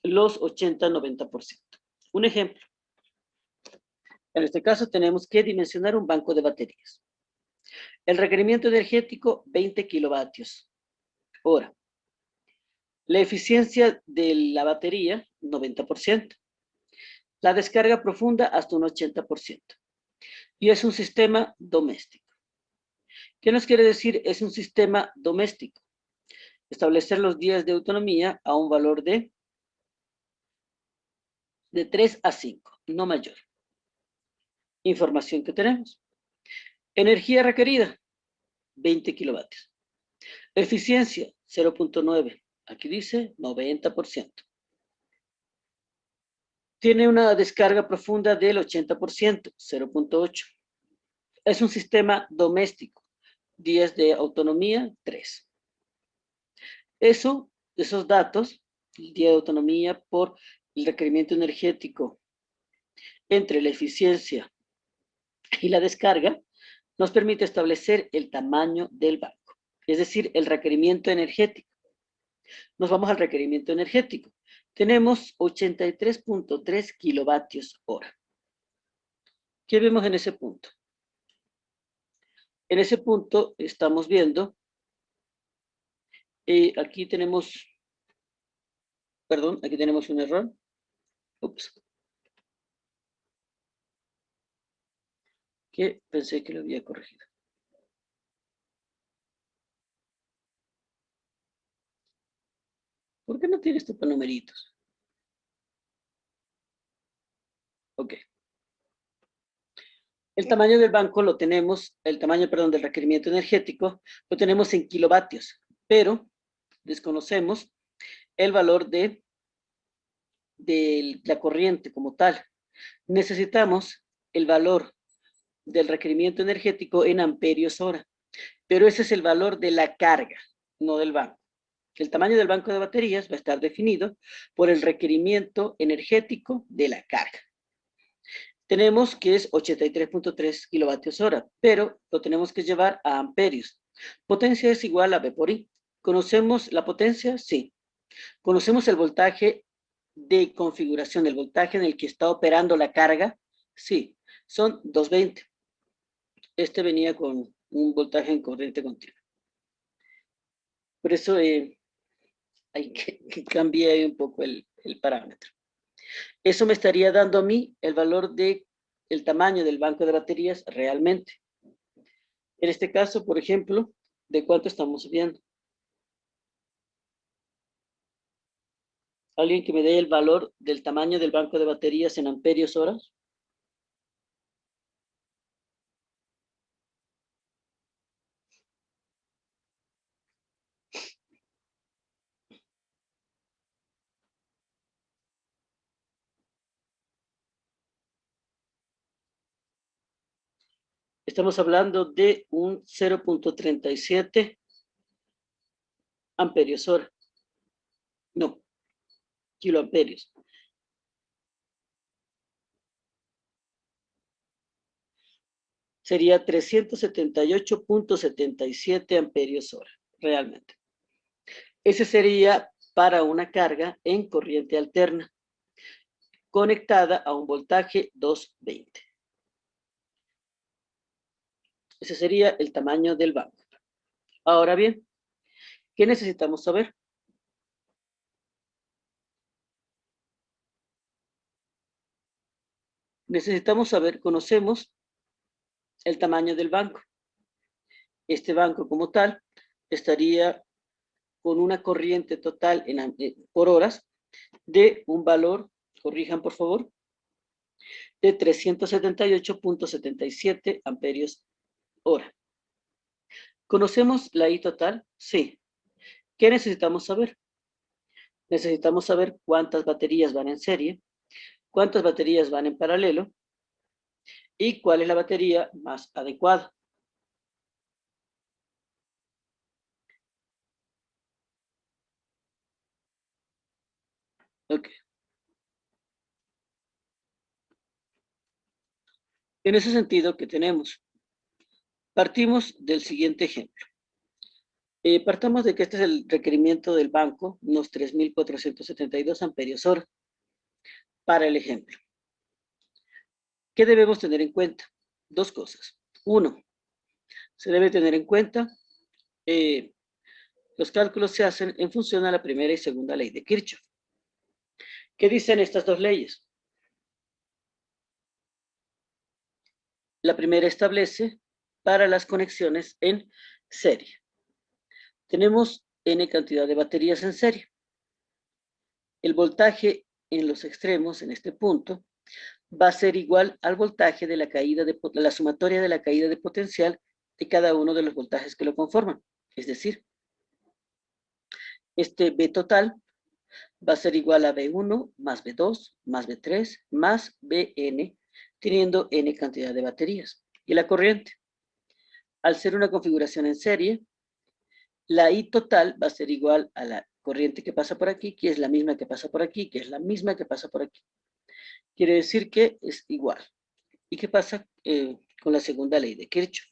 los 80-90%. Un ejemplo, en este caso tenemos que dimensionar un banco de baterías. El requerimiento energético, 20 kilovatios hora. La eficiencia de la batería, 90%. La descarga profunda, hasta un 80%. Y es un sistema doméstico. ¿Qué nos quiere decir? Es un sistema doméstico. Establecer los días de autonomía a un valor de 3 a 5, no mayor. Información que tenemos. Energía requerida, 20 kilovatios. Eficiencia, 0.9. Aquí dice 90%. Tiene una descarga profunda del 80%, 0.8. Es un sistema doméstico. 10 de autonomía, 3. Esos datos, el día de autonomía por el requerimiento energético entre la eficiencia y la descarga, nos permite establecer el tamaño del banco, es decir, el requerimiento energético. Nos vamos al requerimiento energético. Tenemos 83.3 kilovatios hora. ¿Qué vemos en ese punto? En ese punto estamos viendo, aquí tenemos un error. Ups. Que pensé que lo había corregido. ¿Por qué no tiene esto para numeritos? Ok. El tamaño del banco lo tenemos, el tamaño, perdón, del requerimiento energético, lo tenemos en kilovatios, pero desconocemos el valor de la corriente como tal. Necesitamos el valor del requerimiento energético en amperios hora, pero ese es el valor de la carga, no del banco. El tamaño del banco de baterías va a estar definido por el requerimiento energético de la carga. Tenemos que es 83.3 kilovatios hora, pero lo tenemos que llevar a amperios. Potencia es igual a V por I. ¿Conocemos la potencia? Sí. ¿Conocemos el voltaje de configuración, el voltaje en el que está operando la carga? Sí, son 220. Este venía con un voltaje en corriente continua. Por eso hay que cambiar un poco el parámetro. Eso me estaría dando a mí el valor del tamaño del banco de baterías realmente. En este caso, por ejemplo, ¿de cuánto estamos viendo? ¿Alguien que me dé el valor del tamaño del banco de baterías en amperios horas? Estamos hablando de un 0.37 amperios hora. No, kiloamperios. Sería 378.77 amperios hora, realmente. Ese sería para una carga en corriente alterna, conectada a un voltaje 220. Ese sería el tamaño del banco. Ahora bien, ¿qué necesitamos saber? Necesitamos saber, conocemos el tamaño del banco. Este banco como tal estaría con una corriente total por horas de un valor, corrijan por favor, de 378.77 amperios hora. ¿Conocemos la I total? Sí. ¿Qué necesitamos saber? Necesitamos saber cuántas baterías van en serie, cuántas baterías van en paralelo y cuál es la batería más adecuada. Ok. En ese sentido, ¿qué tenemos? Partimos del siguiente ejemplo. Partamos de que este es el requerimiento del banco, unos 3.472 amperios hora, para el ejemplo. ¿Qué debemos tener en cuenta? Dos cosas. Uno, se debe tener en cuenta, los cálculos se hacen en función a la primera y segunda ley de Kirchhoff. ¿Qué dicen estas dos leyes? La primera establece para las conexiones en serie. Tenemos N cantidad de baterías en serie. El voltaje en los extremos, en este punto, va a ser igual al voltaje de la caída de la sumatoria de la caída de potencial de cada uno de los voltajes que lo conforman. Es decir, este V total va a ser igual a V1 más V2 más V3 más Vn, teniendo n cantidad de baterías. Y la corriente, al ser una configuración en serie, la I total va a ser igual a la corriente que pasa por aquí, que es la misma que pasa por aquí, que es la misma que pasa por aquí. Quiere decir que es igual. ¿Y qué pasa con la segunda ley de Kirchhoff?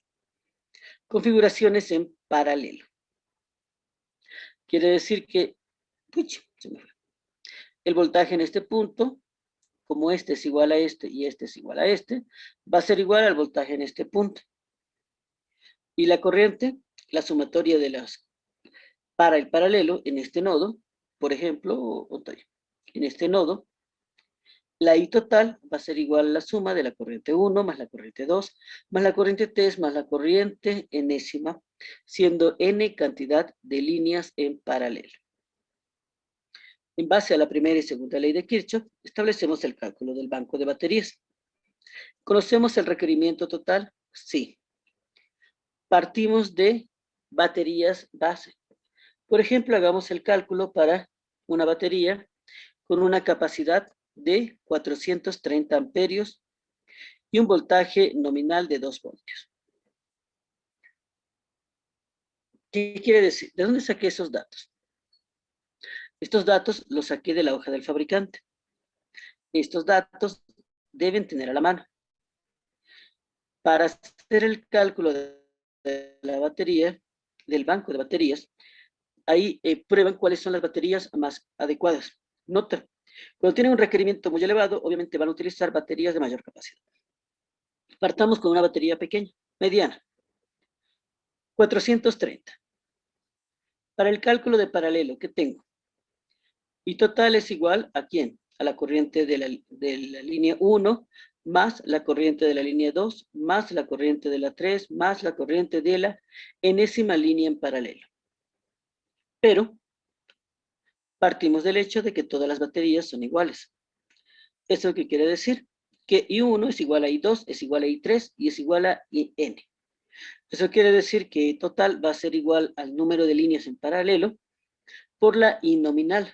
Configuraciones en paralelo. Quiere decir que el voltaje en este punto, como este es igual a este y este es igual a este, va a ser igual al voltaje en este punto. Y la corriente, la sumatoria de las para el paralelo en este nodo, por ejemplo, en este nodo, la I total va a ser igual a la suma de la corriente 1 más la corriente 2 más la corriente 3 más la corriente enésima, siendo n cantidad de líneas en paralelo. En base a la primera y segunda ley de Kirchhoff, establecemos el cálculo del banco de baterías. ¿Conocemos el requerimiento total? Sí. Partimos de baterías base. Por ejemplo, hagamos el cálculo para una batería con una capacidad de 430 amperios y un voltaje nominal de 2 voltios. ¿Qué quiere decir? ¿De dónde saqué esos datos? Estos datos los saqué de la hoja del fabricante. Estos datos deben tener a la mano. Para hacer el cálculo de la batería, del banco de baterías, ahí prueban cuáles son las baterías más adecuadas. Nota, cuando tienen un requerimiento muy elevado, obviamente van a utilizar baterías de mayor capacidad. Partamos con una batería pequeña, mediana, 430. Para el cálculo de paralelo, ¿qué tengo? Y total es igual a ¿quién? A la corriente de la línea 1 más la corriente de la línea 2 más la corriente de la 3 más la corriente de la enésima línea en paralelo. Pero partimos del hecho de que todas las baterías son iguales. ¿Eso qué quiere decir? Que I1 es igual a I2, es igual a I3 y es igual a IN. Eso quiere decir que I total va a ser igual al número de líneas en paralelo por la I nominal,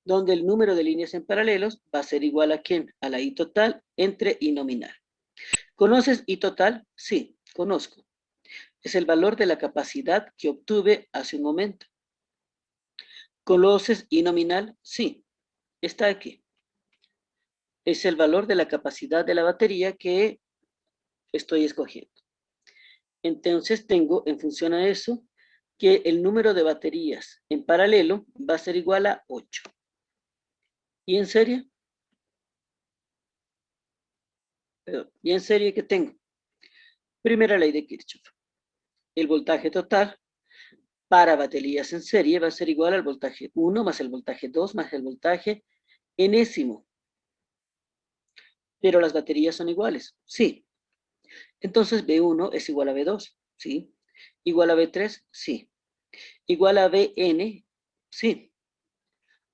donde el número de líneas en paralelos va a ser igual a ¿quién? A la I total entre I nominal. ¿Conoces I total? Sí, conozco. Es el valor de la capacidad que obtuve hace un momento. ¿Conoces I nominal? Sí, está aquí. Es el valor de la capacidad de la batería que estoy escogiendo. Entonces tengo, en función a eso, que el número de baterías en paralelo va a ser igual a 8. ¿Y en serie? ¿Y en serie qué tengo? Primera ley de Kirchhoff. El voltaje total para baterías en serie va a ser igual al voltaje 1 más el voltaje 2 más el voltaje enésimo. Pero las baterías son iguales. Sí. Entonces B1 es igual a B2. Sí. Igual a B3. Sí. Igual a Bn. Sí.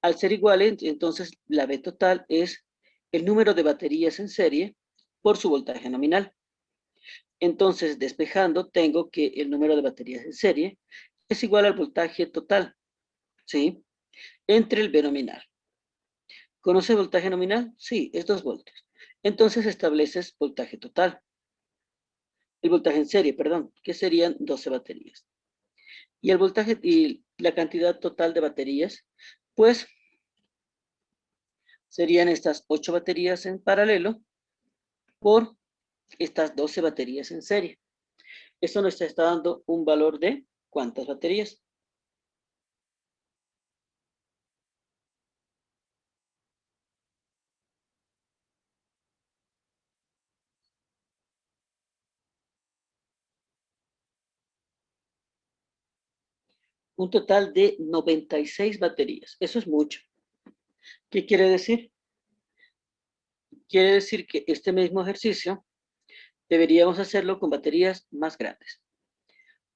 Al ser iguales, entonces la B total es el número de baterías en serie por su voltaje nominal. Entonces, despejando, tengo que el número de baterías en serie es igual al voltaje total, ¿sí? Entre el B nominal. ¿Conoce el voltaje nominal? Sí, es 2 voltios. Entonces estableces voltaje total. El voltaje en serie, perdón, que serían 12 baterías. Y el voltaje y la cantidad total de baterías, pues serían estas 8 baterías en paralelo por estas 12 baterías en serie. Eso nos está dando un valor de ¿cuántas baterías? Un total de 96 baterías. Eso es mucho. ¿Qué quiere decir? Quiere decir que este mismo ejercicio deberíamos hacerlo con baterías más grandes.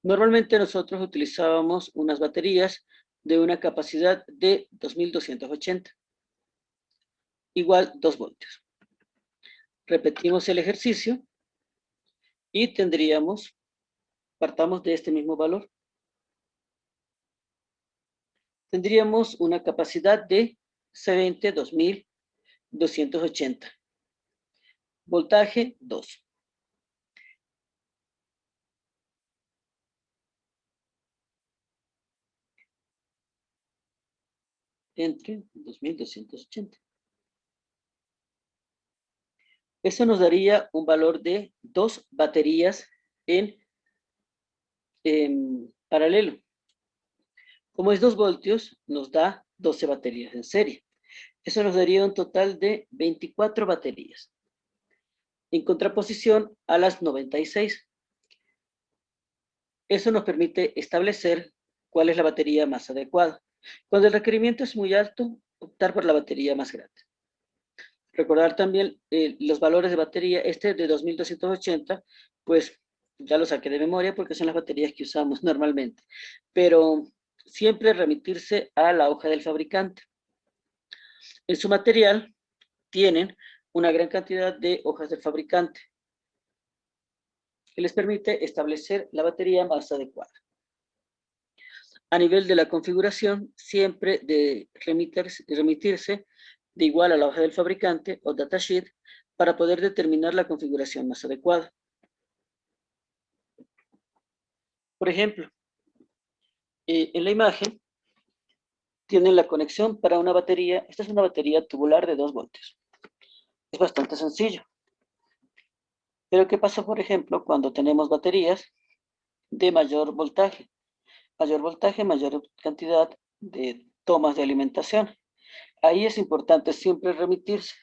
Normalmente nosotros utilizábamos unas baterías de una capacidad de 2280, igual 2 voltios. Repetimos el ejercicio y tendríamos, partamos de este mismo valor, tendríamos una capacidad de 72.280. Voltaje 2. Entre 2.280. Eso nos daría un valor de 2 baterías en paralelo. Como es 2 voltios, nos da 12 baterías en serie. Eso nos daría un total de 24 baterías, en contraposición a las 96. Eso nos permite establecer cuál es la batería más adecuada. Cuando el requerimiento es muy alto, optar por la batería más grande. Recordar también los valores de batería. Este de 2280, pues ya lo saqué de memoria porque son las baterías que usamos normalmente. Pero siempre remitirse a la hoja del fabricante. En su material tienen una gran cantidad de hojas del fabricante que les permite establecer la batería más adecuada. A nivel de la configuración, siempre de remitirse de igual a la hoja del fabricante o datasheet para poder determinar la configuración más adecuada. Por ejemplo, en la imagen tienen la conexión para una batería. Esta es una batería tubular de 2 voltios. Es bastante sencillo. Pero ¿qué pasa, por ejemplo, cuando tenemos baterías de mayor voltaje? Mayor voltaje, mayor cantidad de tomas de alimentación. Ahí es importante siempre remitirse.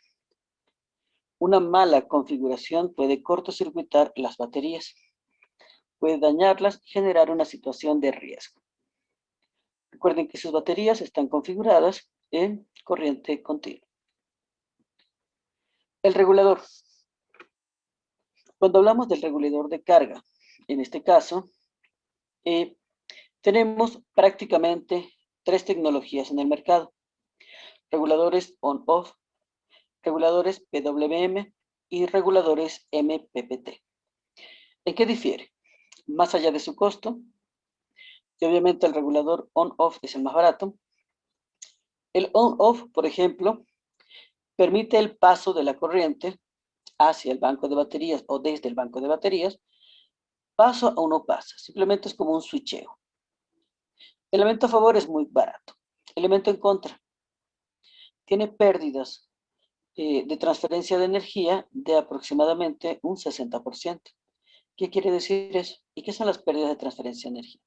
Una mala configuración puede cortocircuitar las baterías, puede dañarlas y generar una situación de riesgo. Recuerden que sus baterías están configuradas en corriente continua. El regulador. Cuando hablamos del regulador de carga, en este caso, tenemos prácticamente 3 tecnologías en el mercado. Reguladores on-off, reguladores PWM y reguladores MPPT. ¿En qué difiere? Más allá de su costo, y obviamente el regulador on-off es el más barato. El on-off, por ejemplo, permite el paso de la corriente hacia el banco de baterías o desde el banco de baterías, paso a uno pasa. Simplemente es como un switcheo. Elemento a favor es muy barato. Elemento en contra. Tiene pérdidas de transferencia de energía de aproximadamente un 60%. ¿Qué quiere decir eso? ¿Y qué son las pérdidas de transferencia de energía?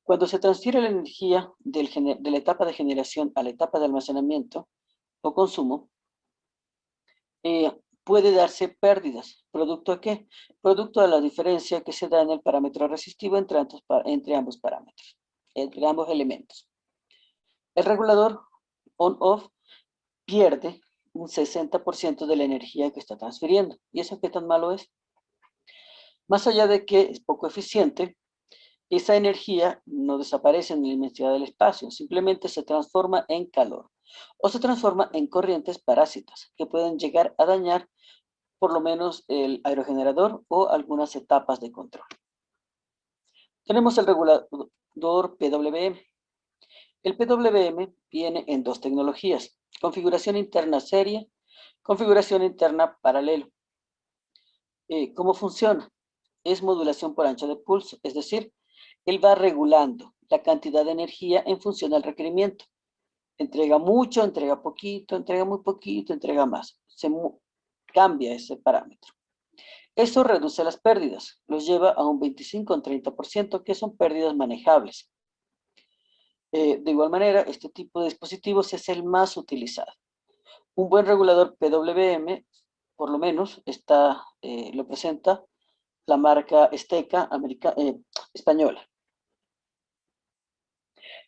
Cuando se transfiere la energía de la etapa de generación a la etapa de almacenamiento o consumo, puede darse pérdidas. ¿Producto a qué? Producto de la diferencia que se da en el parámetro resistivo entre ambos parámetros, entre ambos elementos. El regulador on-off pierde un 60% de la energía que está transfiriendo. ¿Y eso qué tan malo es? Más allá de que es poco eficiente, esa energía no desaparece en la inmensidad del espacio, simplemente se transforma en calor o se transforma en corrientes parásitas que pueden llegar a dañar por lo menos el aerogenerador o algunas etapas de control. Tenemos el regulador PWM. El PWM viene en 2 tecnologías: configuración interna serie, configuración interna paralelo. ¿Cómo funciona? Es modulación por ancho de pulso, es decir, él va regulando la cantidad de energía en función del requerimiento. Entrega mucho, entrega poquito, entrega muy poquito, entrega más. Cambia ese parámetro. Eso reduce las pérdidas, los lleva a un 25 o un 30%, que son pérdidas manejables. De igual manera, este tipo de dispositivos es el más utilizado. Un buen regulador PWM, por lo menos, lo presenta la marca Esteca española.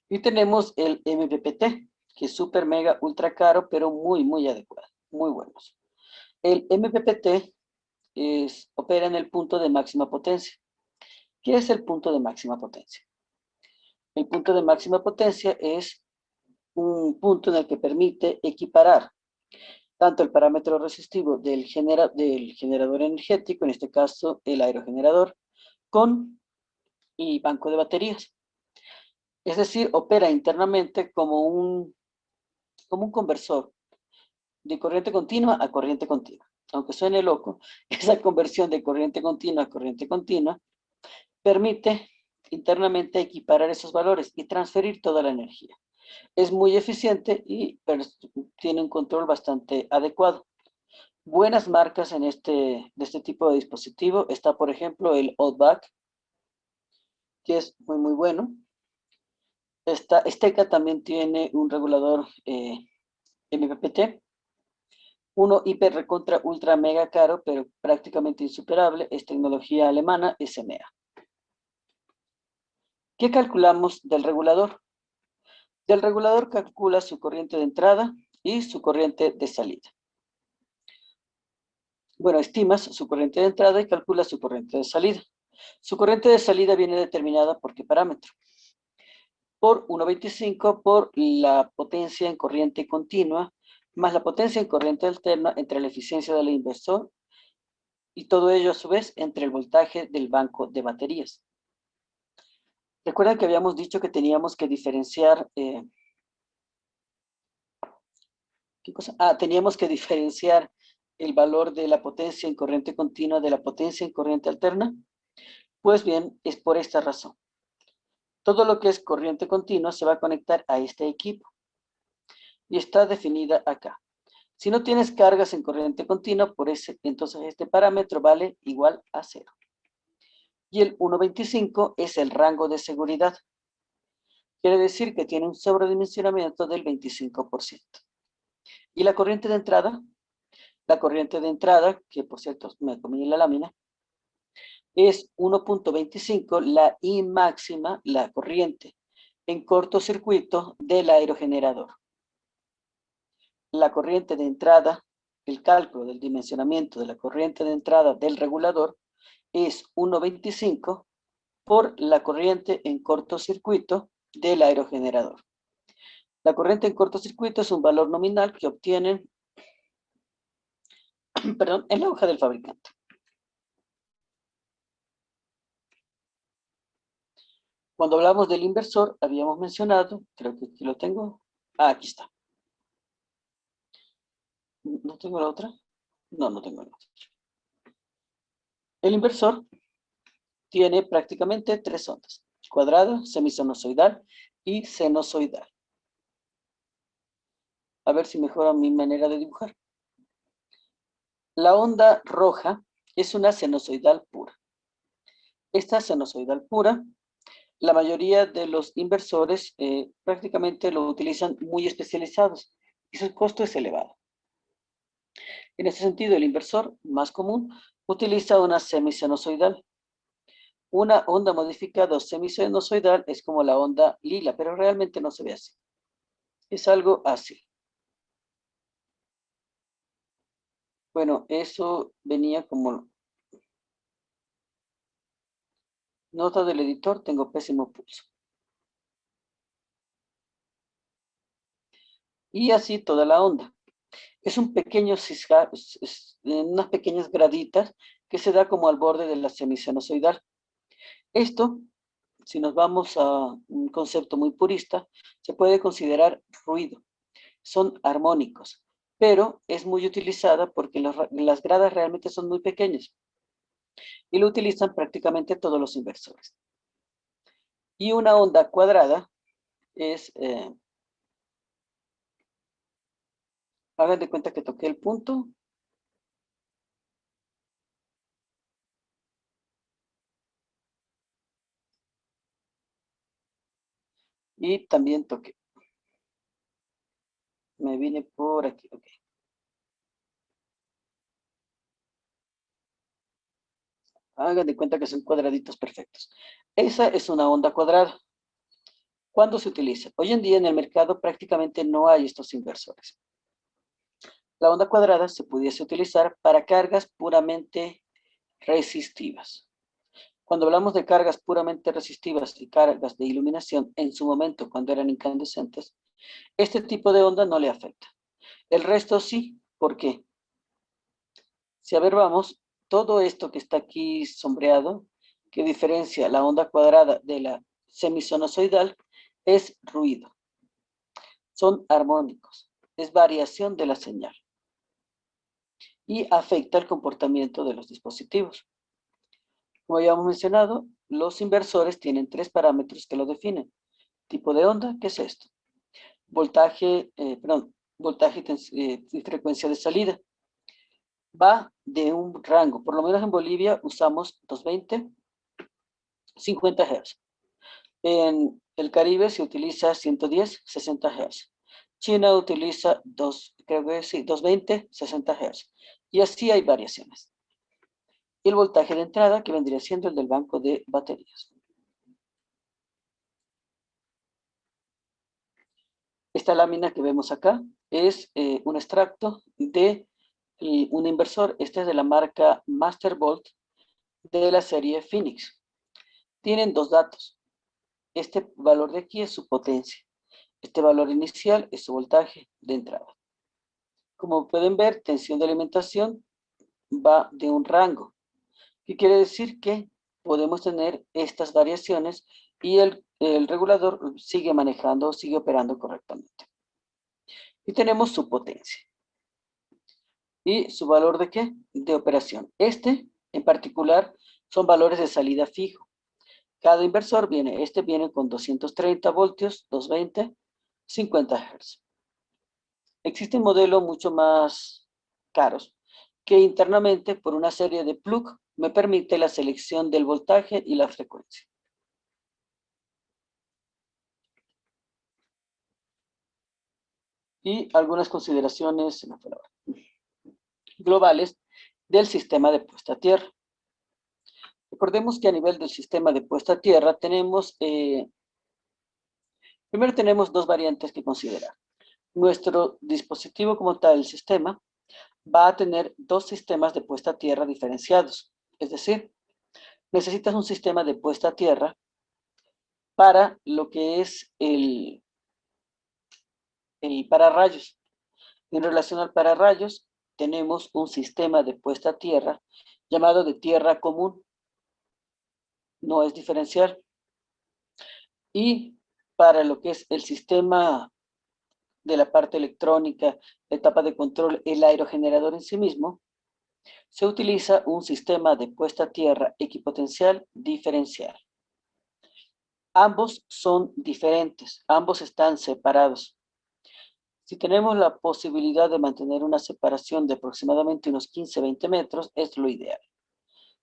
Y tenemos el MPPT, que es súper mega ultra caro, pero muy, muy adecuado, muy buenos. El MPPT opera en el punto de máxima potencia. ¿Qué es el punto de máxima potencia? El punto de máxima potencia es un punto en el que permite equiparar tanto el parámetro resistivo del generador energético, en este caso el aerogenerador, con y banco de baterías. Es decir, opera internamente como un conversor de corriente continua a corriente continua. Aunque suene loco, esa conversión de corriente continua a corriente continua permite internamente equiparar esos valores y transferir toda la energía. Es muy eficiente y tiene un control bastante adecuado. Buenas marcas de este tipo de dispositivo está, por ejemplo, el Outback, que es muy bueno. Steca también tiene un regulador MPPT. Uno hiper recontra ultra mega caro, pero prácticamente insuperable, es tecnología alemana SMA. ¿Qué calculamos del regulador? Del regulador calcula su corriente de entrada y su corriente de salida. Bueno, estimas su corriente de entrada y calcula su corriente de salida. Su corriente de salida viene determinada por qué parámetro. Por 1,25 por la potencia en corriente continua más la potencia en corriente alterna entre la eficiencia del inversor y todo ello a su vez entre el voltaje del banco de baterías. Recuerdan que habíamos dicho que teníamos que diferenciar, ¿qué cosa? Teníamos que diferenciar el valor de la potencia en corriente continua de la potencia en corriente alterna. Pues bien, es por esta razón. Todo lo que es corriente continua se va a conectar a este equipo y está definida acá. Si no tienes cargas en corriente continua, entonces este parámetro vale igual a 0. Y el 1,25 es el rango de seguridad. Quiere decir que tiene un sobredimensionamiento del 25%. ¿Y la corriente de entrada? La corriente de entrada, que por cierto me comí la lámina, es 1,25 la I máxima, la corriente en cortocircuito del aerogenerador. La corriente de entrada, el cálculo del dimensionamiento de la corriente de entrada del regulador es 1,25 por la corriente en cortocircuito del aerogenerador. La corriente en cortocircuito es un valor nominal que obtienen en la hoja del fabricante. Cuando hablamos del inversor, habíamos mencionado, creo que aquí lo tengo. Aquí está. ¿No tengo la otra? No, no tengo la otra. El inversor tiene prácticamente tres ondas: cuadrada, semisinusoidal y sinusoidal. A ver si mejora mi manera de dibujar. La onda roja es una sinusoidal pura. Esta sinusoidal pura, la mayoría de los inversores prácticamente lo utilizan muy especializados y su costo es elevado. En ese sentido, el inversor más común utiliza una semisinusoidal. Una onda modificada o semisinusoidal es como la onda lila, pero realmente no se ve así. Es algo así. Bueno, eso venía como nota del editor, tengo pésimo pulso. Y así toda la onda. Es un pequeño unas pequeñas graditas que se da como al borde de la semisinusoidal. Esto, si nos vamos a un concepto muy purista, se puede considerar ruido. Son armónicos, pero es muy utilizada porque las gradas realmente son muy pequeñas y lo utilizan prácticamente todos los inversores. Y una onda cuadrada es, hagan de cuenta que toqué el punto y también toqué. Me vine por aquí, ok. Hagan de cuenta que son cuadraditos perfectos. Esa es una onda cuadrada. ¿Cuándo se utiliza? Hoy en día en el mercado prácticamente no hay estos inversores. La onda cuadrada se pudiese utilizar para cargas puramente resistivas. Cuando hablamos de cargas puramente resistivas y cargas de iluminación, en su momento, cuando eran incandescentes, este tipo de onda no le afecta. El resto sí, ¿Por qué? Si a ver vamos, todo esto que está aquí sombreado, que diferencia la onda cuadrada de la semisinusoidal, es ruido. Son armónicos, es variación de la señal y afecta el comportamiento de los dispositivos. Como ya hemos mencionado, los inversores tienen tres parámetros que lo definen. Tipo de onda, ¿qué es esto? Voltaje y frecuencia de salida. Va de un rango, por lo menos en Bolivia usamos 220, 50 Hz. En el Caribe se utiliza 110, 60 Hz. China utiliza 220, 60 Hz. Y así hay variaciones. Y el voltaje de entrada, que vendría siendo el del banco de baterías. Esta lámina que vemos acá es un extracto de un inversor. Este es de la marca Mastervolt de la serie Phoenix. Tienen dos datos. Este valor de aquí es su potencia. Este valor inicial es su voltaje de entrada. Como pueden ver, tensión de alimentación va de un rango. ¿Qué quiere decir? Que podemos tener estas variaciones y el regulador sigue manejando, sigue operando correctamente. Y tenemos su potencia. ¿Y su valor de qué? De operación. Este, en particular, son valores de salida fijo. Cada inversor viene con 230 voltios, 220, 50 Hz. Existen modelos mucho más caros que internamente, por una serie de plug, me permite la selección del voltaje y la frecuencia. Y algunas consideraciones globales del sistema de puesta a tierra. Recordemos que a nivel del sistema de puesta a tierra primero tenemos dos variantes que considerar. Nuestro dispositivo como tal, el sistema, va a tener dos sistemas de puesta a tierra diferenciados. Es decir, necesitas un sistema de puesta a tierra para lo que es el pararrayos. En relación al pararrayos, tenemos un sistema de puesta a tierra llamado de tierra común. No es diferencial. Y para lo que es el sistema de la parte electrónica, la etapa de control, el aerogenerador en sí mismo, se utiliza un sistema de puesta a tierra equipotencial diferencial. Ambos son diferentes, ambos están separados. Si tenemos la posibilidad de mantener una separación de aproximadamente unos 15-20 metros, es lo ideal.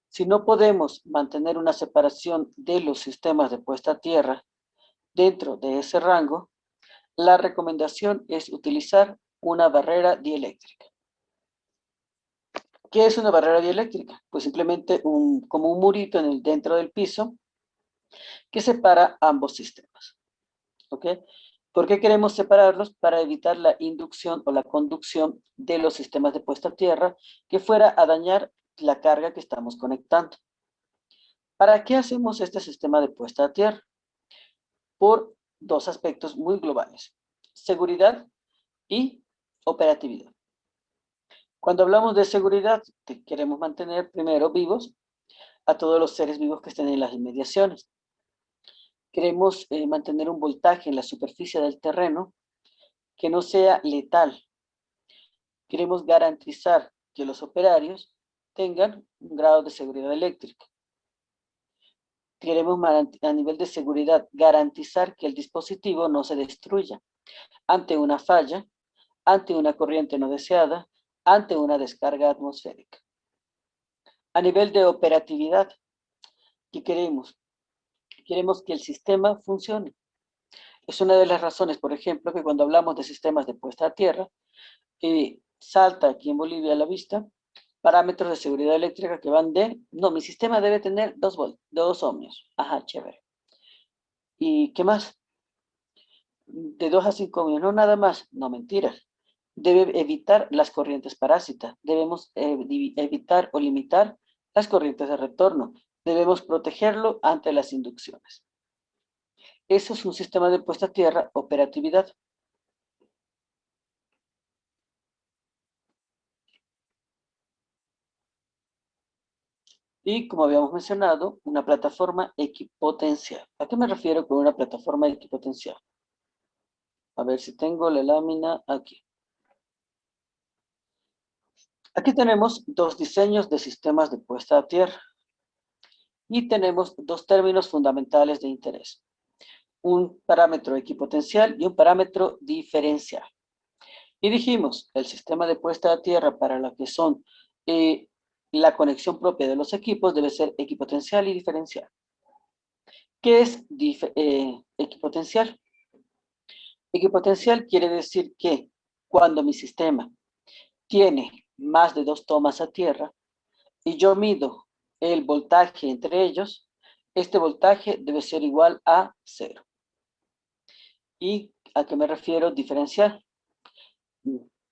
Si no podemos mantener una separación de los sistemas de puesta a tierra dentro de ese rango, la recomendación es utilizar una barrera dieléctrica. ¿Qué es una barrera dieléctrica? Pues simplemente como un murito dentro del piso que separa ambos sistemas. ¿Ok? ¿Por qué queremos separarlos? Para evitar la inducción o la conducción de los sistemas de puesta a tierra que fuera a dañar la carga que estamos conectando. ¿Para qué hacemos este sistema de puesta a tierra? Por dos aspectos muy globales: seguridad y operatividad. Cuando hablamos de seguridad, queremos mantener primero vivos a todos los seres vivos que estén en las inmediaciones. Queremos mantener un voltaje en la superficie del terreno que no sea letal. Queremos garantizar que los operarios tengan un grado de seguridad eléctrica. Queremos a nivel de seguridad garantizar que el dispositivo no se destruya ante una falla, ante una corriente no deseada, ante una descarga atmosférica. A nivel de operatividad, ¿qué queremos? Queremos que el sistema funcione. Es una de las razones, por ejemplo, que cuando hablamos de sistemas de puesta a tierra, salta aquí en Bolivia a la vista parámetros de seguridad eléctrica que van no, mi sistema debe tener 2 ohmios. Ajá, chévere. ¿Y qué más? De 2 a 5 ohmios, no nada más. No, mentiras. Debe evitar las corrientes parásitas. Debemos evitar o limitar las corrientes de retorno. Debemos protegerlo ante las inducciones. Eso es un sistema de puesta a tierra, operatividad. Y como habíamos mencionado, una plataforma equipotencial. ¿A qué me refiero con una plataforma equipotencial? A ver si tengo la lámina aquí. Aquí tenemos dos diseños de sistemas de puesta a tierra. Y tenemos dos términos fundamentales de interés. Un parámetro equipotencial y un parámetro diferencial. Y dijimos, el sistema de puesta a tierra para la que son la conexión propia de los equipos debe ser equipotencial y diferencial. ¿Qué es equipotencial? Equipotencial quiere decir que cuando mi sistema tiene más de dos tomas a tierra y yo mido el voltaje entre ellos, este voltaje debe ser igual a cero. ¿Y a qué me refiero diferencial?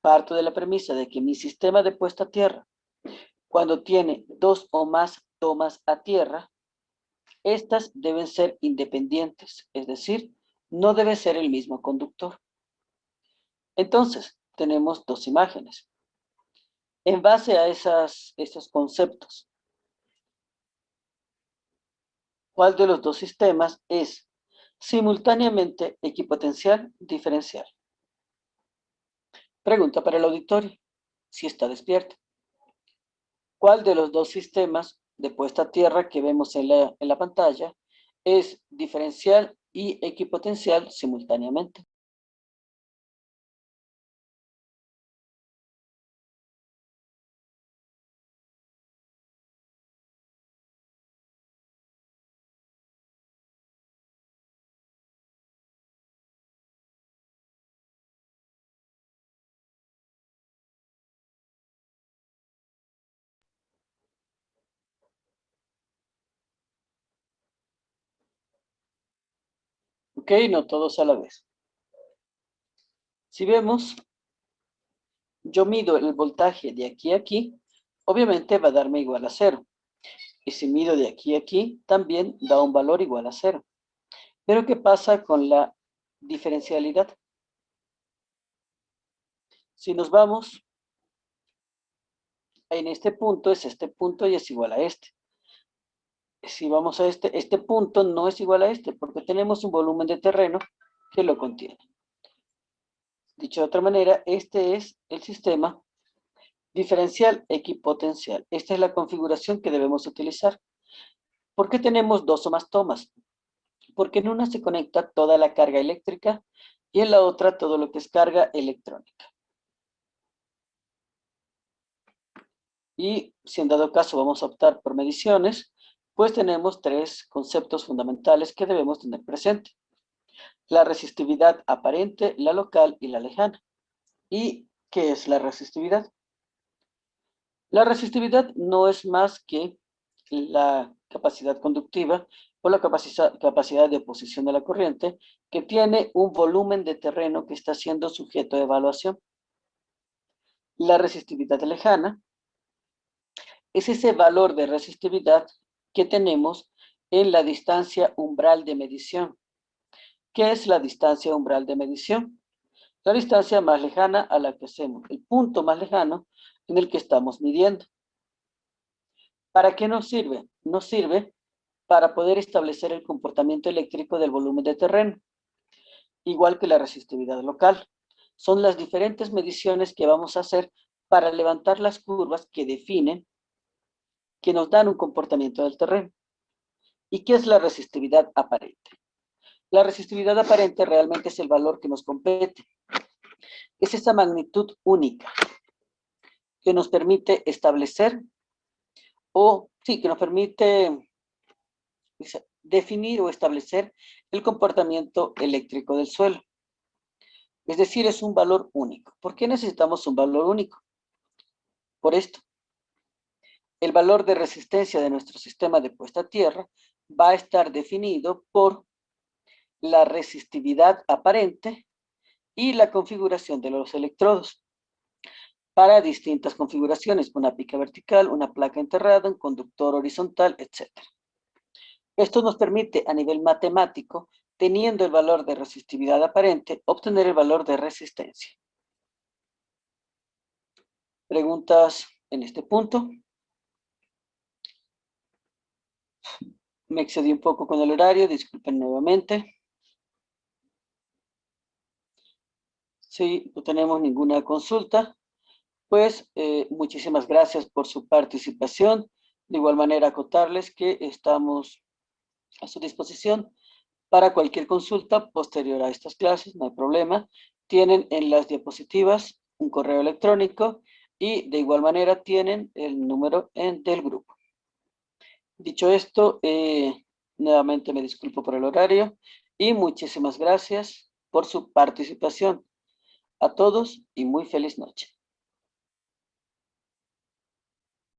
Parto de la premisa de que mi sistema de puesta a tierra, cuando tiene dos o más tomas a tierra, estas deben ser independientes, es decir, no debe ser el mismo conductor. Entonces, tenemos dos imágenes. En base a esos conceptos, ¿cuál de los dos sistemas es simultáneamente equipotencial diferencial? Pregunta para el auditorio, si está despierto. ¿Cuál de los dos sistemas de puesta a tierra que vemos en la pantalla es diferencial y equipotencial simultáneamente? Ok, no todos a la vez. Si vemos, yo mido el voltaje de aquí a aquí, obviamente va a darme igual a cero. Y si mido de aquí a aquí, también da un valor igual a cero. Pero ¿qué pasa con la diferencialidad? Si nos vamos, en este punto es este punto y es igual a este. Si vamos a este punto no es igual a este porque tenemos un volumen de terreno que lo contiene. Dicho de otra manera, este es el sistema diferencial equipotencial. Esta es la configuración que debemos utilizar. ¿Por qué tenemos dos o más tomas? Porque en una se conecta toda la carga eléctrica y en la otra todo lo que es carga electrónica. Y si en dado caso vamos a optar por mediciones, pues tenemos tres conceptos fundamentales que debemos tener presente. La resistividad aparente, la local y la lejana. ¿Y qué es la resistividad? La resistividad no es más que la capacidad conductiva o la capacidad de oposición de la corriente que tiene un volumen de terreno que está siendo sujeto de evaluación. La resistividad lejana es ese valor de resistividad que tenemos en la distancia umbral de medición. ¿Qué es la distancia umbral de medición? La distancia más lejana a la que hacemos, el punto más lejano en el que estamos midiendo. ¿Para qué nos sirve? Nos sirve para poder establecer el comportamiento eléctrico del volumen de terreno, igual que la resistividad local. Son las diferentes mediciones que vamos a hacer para levantar las curvas que definen, que nos dan un comportamiento del terreno. ¿Y qué es la resistividad aparente? La resistividad aparente realmente es el valor que nos compete. Es esa magnitud única que nos permite establecer que nos permite definir o establecer el comportamiento eléctrico del suelo. Es decir, es un valor único. ¿Por qué necesitamos un valor único? Por esto, el valor de resistencia de nuestro sistema de puesta a tierra va a estar definido por la resistividad aparente y la configuración de los electrodos para distintas configuraciones, una pica vertical, una placa enterrada, un conductor horizontal, etc. Esto nos permite a nivel matemático, teniendo el valor de resistividad aparente, obtener el valor de resistencia. ¿Preguntas en este punto? Me excedí un poco con el horario, disculpen nuevamente. Si no tenemos ninguna consulta, pues muchísimas gracias por su participación. De igual manera, acotarles que estamos a su disposición para cualquier consulta posterior a estas clases, no hay problema. Tienen en las diapositivas un correo electrónico y de igual manera tienen el número del grupo. Dicho esto, nuevamente me disculpo por el horario y muchísimas gracias por su participación. A todos y muy feliz noche.